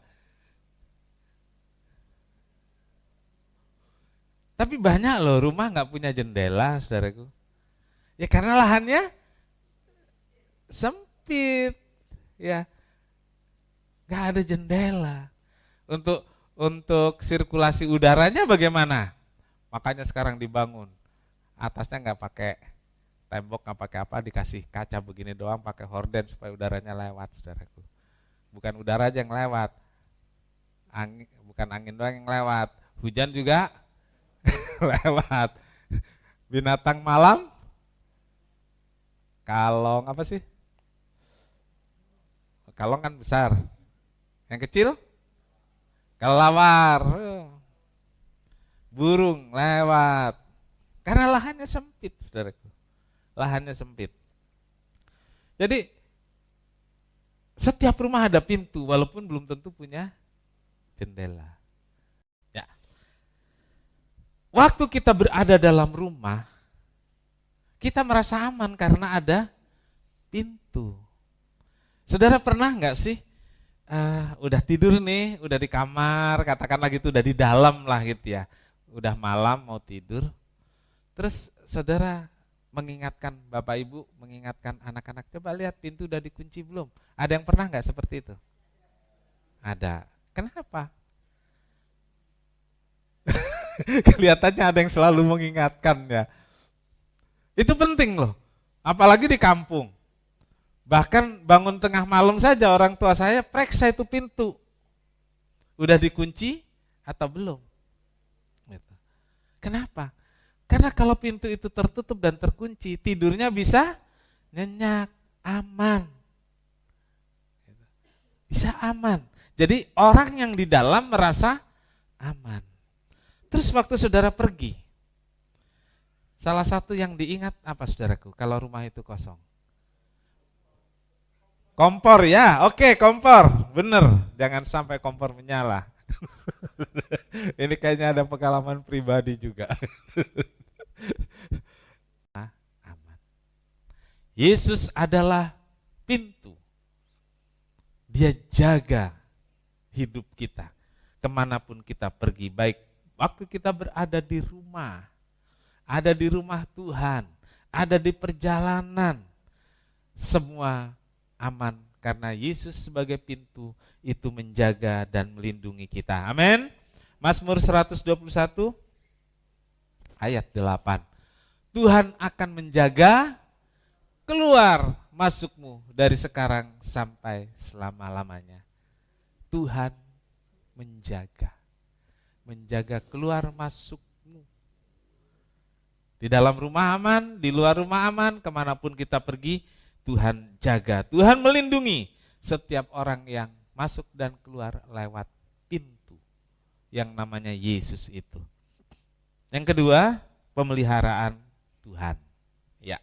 Tapi banyak loh rumah nggak punya jendela, saudaraku. Ya karena lahannya sempit, ya nggak ada jendela. Untuk sirkulasi udaranya bagaimana? Makanya sekarang dibangun, atasnya nggak pakai tembok, nggak pakai apa, dikasih kaca begini doang, pakai horden supaya udaranya lewat, saudaraku. Bukan udara aja yang lewat, bukan angin doang yang lewat, hujan juga lewat. Binatang malam, kalong apa sih? Kalong kan besar, yang kecil kelawar. Burung lewat. Karena lahannya sempit, saudaraku. Lahannya sempit. Jadi setiap rumah ada pintu, walaupun belum tentu punya jendela. Ya. Waktu kita berada dalam rumah, kita merasa aman karena ada pintu. Saudara pernah nggak sih udah tidur nih, udah di kamar, katakanlah gitu, udah di dalam lah gitu ya, udah malam mau tidur, terus saudara mengingatkan bapak ibu, mengingatkan anak-anak, coba lihat pintu udah dikunci belum? Ada yang pernah nggak seperti itu? Ada. Kenapa? Kelihatannya ada yang selalu mengingatkan ya. Itu penting loh, apalagi di kampung. Bahkan bangun tengah malam saja orang tua saya periksa itu pintu. Udah dikunci atau belum? Gitu. Kenapa? Karena kalau pintu itu tertutup dan terkunci, tidurnya bisa nyenyak, aman. Bisa aman. Jadi orang yang di dalam merasa aman. Terus waktu saudara pergi, salah satu yang diingat apa saudaraku kalau rumah itu kosong? Kompor ya, oke kompor, bener, jangan sampai kompor menyala. Ini kayaknya ada pengalaman pribadi juga. Aman. Yesus adalah pintu. Dia jaga hidup kita, kemanapun kita pergi, baik waktu kita berada di rumah, ada di rumah Tuhan, ada di perjalanan, semua aman karena Yesus sebagai pintu itu menjaga dan melindungi kita. Amin. Mazmur 121 ayat 8. Tuhan akan menjaga keluar masukmu dari sekarang sampai selama-lamanya. Tuhan menjaga keluar masukmu. Di dalam rumah aman, di luar rumah aman, kemanapun kita pergi, Tuhan jaga, Tuhan melindungi setiap orang yang masuk dan keluar lewat pintu yang namanya Yesus itu. Yang kedua, pemeliharaan Tuhan. Ya.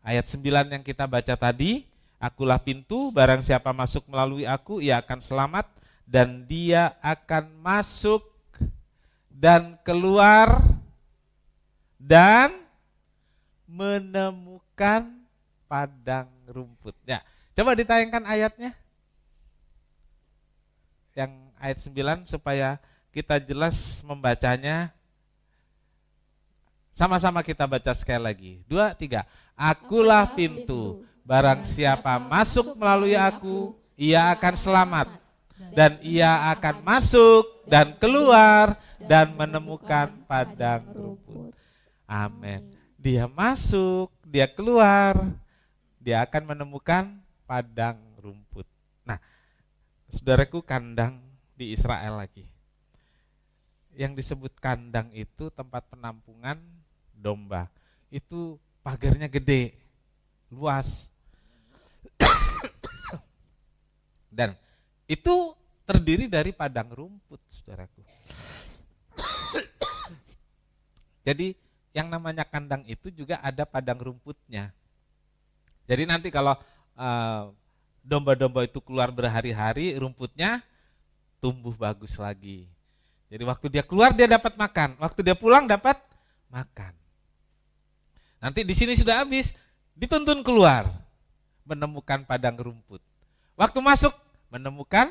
Ayat 9 yang kita baca tadi, akulah pintu, barang siapa masuk melalui aku, ia akan selamat, dan dia akan masuk dan keluar dan menemukan padang rumput. Ya, coba ditayangkan ayatnya. Yang ayat 9 supaya kita jelas membacanya. Sama-sama kita baca sekali lagi. 2, 3. Akulah pintu, barang siapa masuk melalui aku, ia akan selamat. Dan ia akan masuk dan keluar dan menemukan padang rumput. Amin. Dia masuk, dia keluar, dia akan menemukan padang rumput. Nah, saudaraku, kandang di Israel lagi. Yang disebut kandang itu tempat penampungan domba. Itu pagarnya gede, luas. Dan itu terdiri dari padang rumput, saudaraku. Jadi yang namanya kandang itu juga ada padang rumputnya. Jadi nanti kalau domba-domba itu keluar berhari-hari, rumputnya tumbuh bagus lagi. Jadi waktu dia keluar dia dapat makan, waktu dia pulang dapat makan. Nanti di sini sudah habis, dituntun keluar, menemukan padang rumput. Waktu masuk, menemukan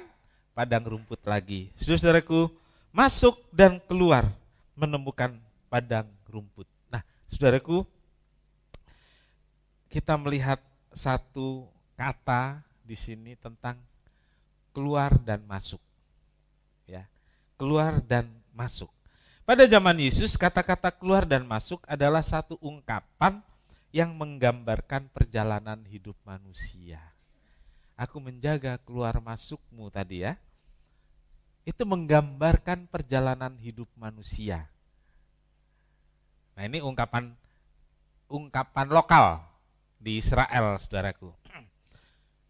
padang rumput lagi. Saudaraku, masuk dan keluar, menemukan padang rumput. Nah, saudaraku, kita melihat satu kata di sini tentang keluar dan masuk. Ya, keluar dan masuk. Pada zaman Yesus, kata-kata keluar dan masuk adalah satu ungkapan yang menggambarkan perjalanan hidup manusia. Aku menjaga keluar masukmu tadi ya. Itu menggambarkan perjalanan hidup manusia. Nah, ini ungkapan lokal di Israel, saudaraku.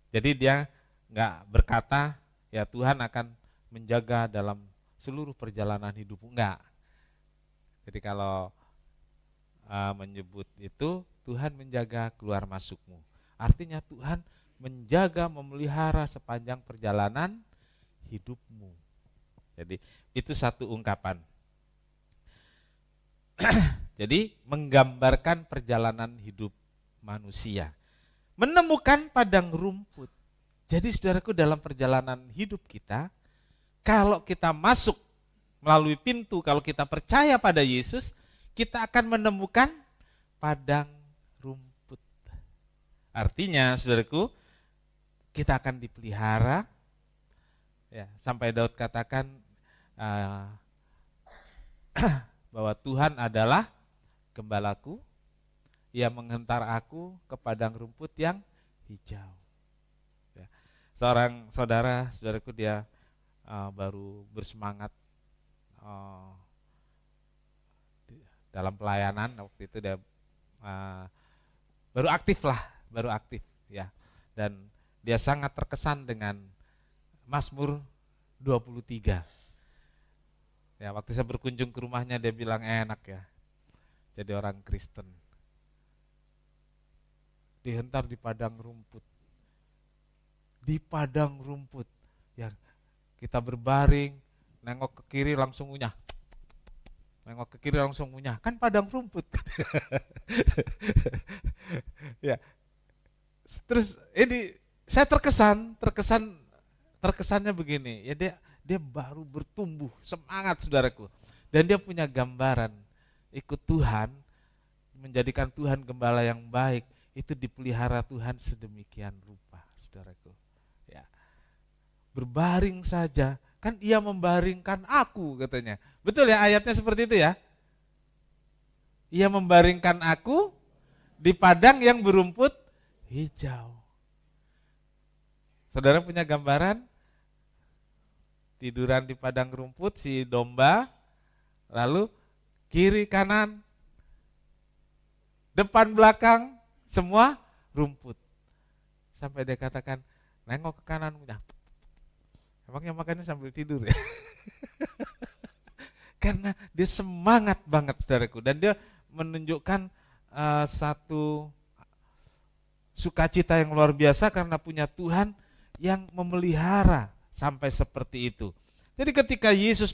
Jadi dia nggak berkata ya Tuhan akan menjaga dalam seluruh perjalanan hidupmu, enggak. Jadi kalau menyebut itu Tuhan menjaga keluar masukmu. Artinya Tuhan menjaga, memelihara sepanjang perjalanan hidupmu. Jadi itu satu ungkapan. Jadi menggambarkan perjalanan hidup manusia. Menemukan padang rumput. Jadi saudaraku, dalam perjalanan hidup kita, kalau kita masuk melalui pintu, kalau kita percaya pada Yesus, kita akan menemukan padang rumput. Artinya saudaraku, kita akan dipelihara. Ya, sampai Daud katakan bahwa Tuhan adalah gembalaku, Ia menghentar aku ke padang rumput yang hijau. Ya. Seorang saudaraku dia baru bersemangat dalam pelayanan, waktu itu dia baru aktif ya, dan dia sangat terkesan dengan Mazmur 23. Ya, waktu saya berkunjung ke rumahnya dia bilang enak ya jadi orang Kristen. Dihentar di padang rumput. Di padang rumput. Ya, kita berbaring, nengok ke kiri langsung ngunyah. Nengok ke kiri langsung ngunyah. Kan padang rumput. Ya. Terus ini saya terkesannya begini, ya dia baru bertumbuh semangat saudaraku, dan dia punya gambaran ikut Tuhan, menjadikan Tuhan gembala yang baik, itu dipelihara Tuhan sedemikian rupa, saudaraku. Ya, berbaring saja, kan Ia membaringkan aku katanya, betul ya ayatnya seperti itu ya. Ia membaringkan aku di padang yang berumput hijau. Saudara punya gambaran? tiduran di padang rumput si domba, lalu kiri kanan, depan belakang semua rumput. Sampai dia katakan, nengok ke kanan, emangnya makannya sambil tidur ya? Karena dia semangat banget saudaraku, dan dia menunjukkan satu sukacita yang luar biasa karena punya Tuhan yang memelihara sampai seperti itu. Jadi ketika Yesus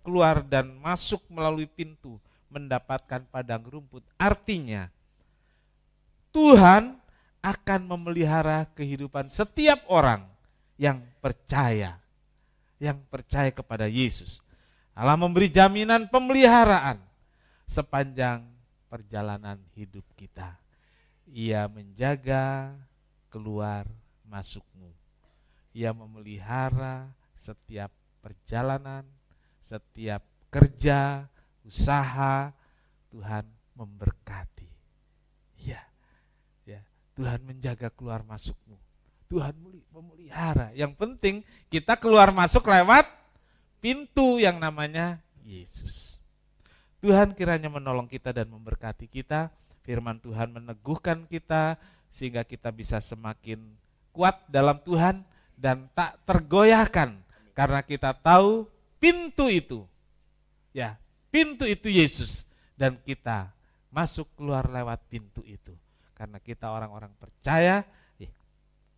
keluar dan masuk melalui pintu mendapatkan padang rumput, artinya Tuhan akan memelihara kehidupan setiap orang yang percaya kepada Yesus. Allah memberi jaminan pemeliharaan sepanjang perjalanan hidup kita. Ia menjaga keluar masukmu. Ia memelihara setiap perjalanan, setiap kerja, usaha. Tuhan memberkati. Ya, Tuhan menjaga keluar masukmu. Tuhan memelihara. Yang penting kita keluar masuk lewat pintu yang namanya Yesus. Tuhan kiranya menolong kita dan memberkati kita. Firman Tuhan meneguhkan kita sehingga kita bisa semakin kuat dalam Tuhan dan tak tergoyahkan karena kita tahu pintu itu. Ya, pintu itu Yesus dan kita masuk keluar lewat pintu itu. Karena kita orang-orang percaya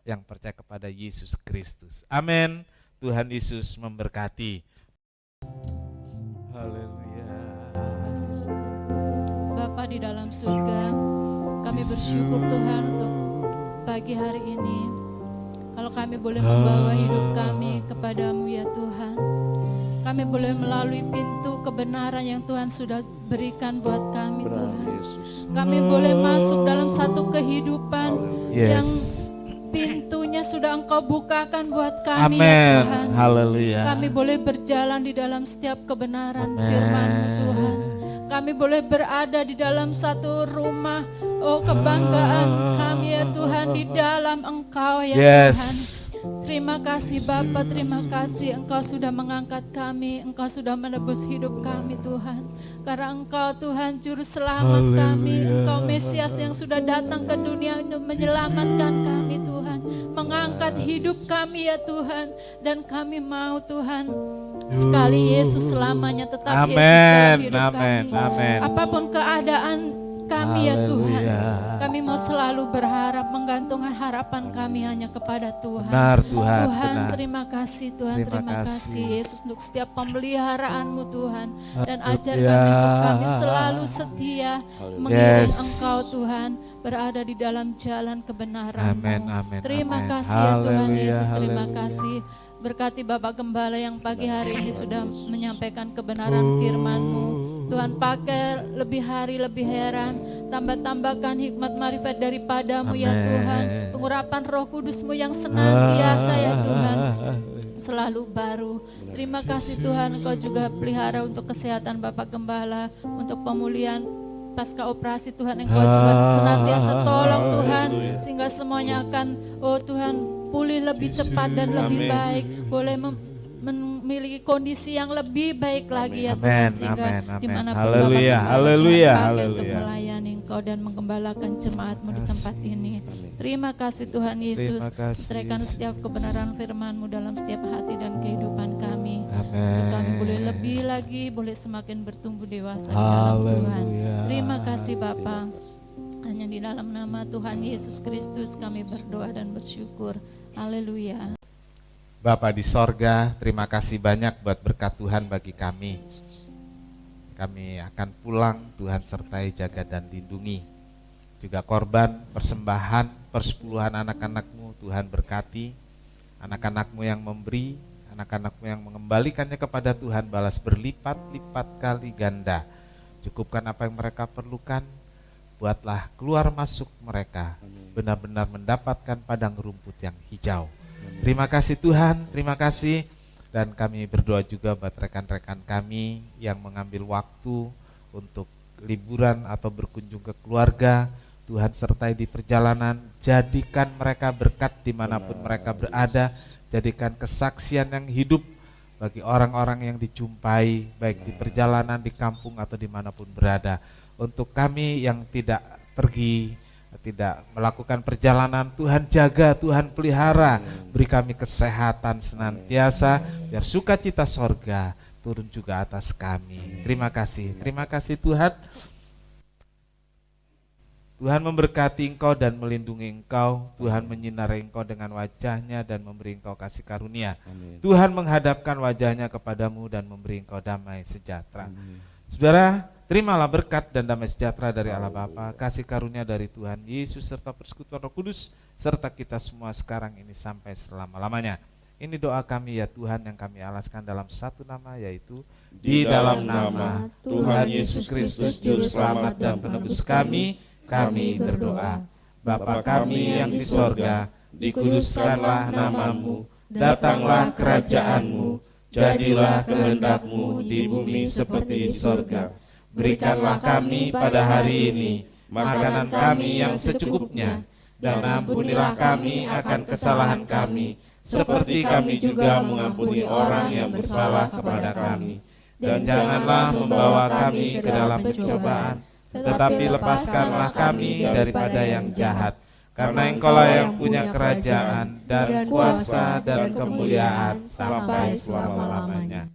yang percaya kepada Yesus Kristus. Amin. Tuhan Yesus memberkati. Haleluya. Bapa di dalam surga, kami bersyukur Tuhan untuk pagi hari ini. Kalau kami boleh membawa hidup kami kepadamu ya Tuhan. Kami boleh melalui pintu kebenaran yang Tuhan sudah berikan buat kami Tuhan. Kami boleh masuk dalam satu kehidupan yang pintunya sudah Engkau bukakan buat kami ya Tuhan. Haleluya. Kami boleh berjalan di dalam setiap kebenaran firman-Mu Tuhan. Kami boleh berada di dalam satu rumah, kebanggaan kami ya Tuhan di dalam Engkau ya Tuhan. Terima kasih Bapa, terima kasih Engkau sudah mengangkat kami, Engkau sudah menebus hidup kami Tuhan. Karena Engkau Tuhan Juru Selamat kami, Engkau Mesias yang sudah datang ke dunia untuk menyelamatkan kami Tuhan. Mengangkat hidup kami ya Tuhan, dan kami mau Tuhan sekali Yesus selamanya tetap Yesus dalam hidup kami. Apapun keadaan kami ya Tuhan, kami mau selalu berharap, menggantungkan harapan kami hanya kepada Tuhan. Tuhan, terima kasih Tuhan, terima kasih Yesus untuk setiap pemeliharaanmu Tuhan. Dan ajar kami untuk kami selalu setia mengiring Engkau Tuhan, berada di dalam jalan kebenaran-Mu. Terima kasih ya Tuhan Yesus, terima kasih. Berkati Bapak Gembala yang pagi hari ini sudah menyampaikan kebenaran firman-Mu. Tuhan pakai lebih hari lebih heran, tambahkan hikmat marifat daripada-Mu ya Tuhan. Pengurapan Roh Kudus-Mu yang senantiasa ya Tuhan, selalu baru. Terima kasih Tuhan, Engkau juga pelihara untuk kesehatan Bapak Gembala, untuk pemulihan pasca operasi Tuhan. Engkau juga senantiasa tolong Tuhan, sehingga semuanya akan Tuhan pulih lebih cepat dan lebih baik, boleh memiliki kondisi yang lebih baik lagi ya Tuhan, sehingga dimanapun Bapak Gembala untuk melayani Engkau dan menggembalakan jemaat-Mu di tempat ini. Terima kasih Tuhan Yesus, serahkan setiap kebenaran firman-Mu dalam setiap hati dan kehidupan kami. Kami boleh lebih lagi, boleh semakin bertumbuh dewasa di dalam Tuhan. Terima kasih Bapa. Hanya di dalam nama Tuhan Yesus Kristus kami berdoa dan bersyukur. Haleluya. Bapa di sorga, terima kasih banyak buat berkat Tuhan bagi kami. Kami akan pulang, Tuhan sertai, jaga dan lindungi. Juga korban, persembahan, persepuluhan anak-anak-Mu, Tuhan berkati. Anak-anak-Mu yang memberi, anak-anak-Mu yang mengembalikannya kepada Tuhan, balas berlipat-lipat kali ganda. Cukupkan apa yang mereka perlukan, buatlah keluar masuk mereka benar-benar mendapatkan padang rumput yang hijau. Terima kasih Tuhan, terima kasih. Dan kami berdoa juga buat rekan-rekan kami yang mengambil waktu untuk liburan atau berkunjung ke keluarga. Tuhan sertai di perjalanan, jadikan mereka berkat dimanapun mereka berada. Jadikan kesaksian yang hidup bagi orang-orang yang dijumpai, baik di perjalanan, di kampung, atau dimanapun berada. Untuk kami yang tidak pergi, tidak melakukan perjalanan, Tuhan jaga, Tuhan pelihara, beri kami kesehatan senantiasa, biar sukacita sorga turun juga atas kami. Terima kasih Tuhan. Tuhan memberkati engkau dan melindungi engkau. Tuhan menyinari engkau dengan wajahnya dan memberi engkau kasih karunia. Amin. Tuhan menghadapkan wajahnya kepadamu dan memberi engkau damai sejahtera. Amin. Saudara, terimalah berkat dan damai sejahtera dari Allah Bapa, kasih karunia dari Tuhan Yesus serta persekutuan Roh Kudus serta kita semua sekarang ini sampai selama-lamanya. Ini doa kami ya Tuhan yang kami alaskan dalam satu nama, yaitu di dalam nama Tuhan Yesus Kristus Juru Selamat dan Penebus kami berdoa. Bapa kami yang di sorga, dikuduskanlah namamu, datanglah kerajaanmu, jadilah kehendakmu di bumi seperti di sorga. Berikanlah kami pada hari ini makanan kami yang secukupnya, dan ampunilah kami akan kesalahan kami, seperti kami juga mengampuni orang yang bersalah kepada kami. Dan janganlah membawa kami ke dalam pencobaan, tetapi lepaskanlah kami daripada yang jahat. Karena Engkaulah yang punya kerajaan dan kuasa dan kemuliaan sampai selama-lamanya.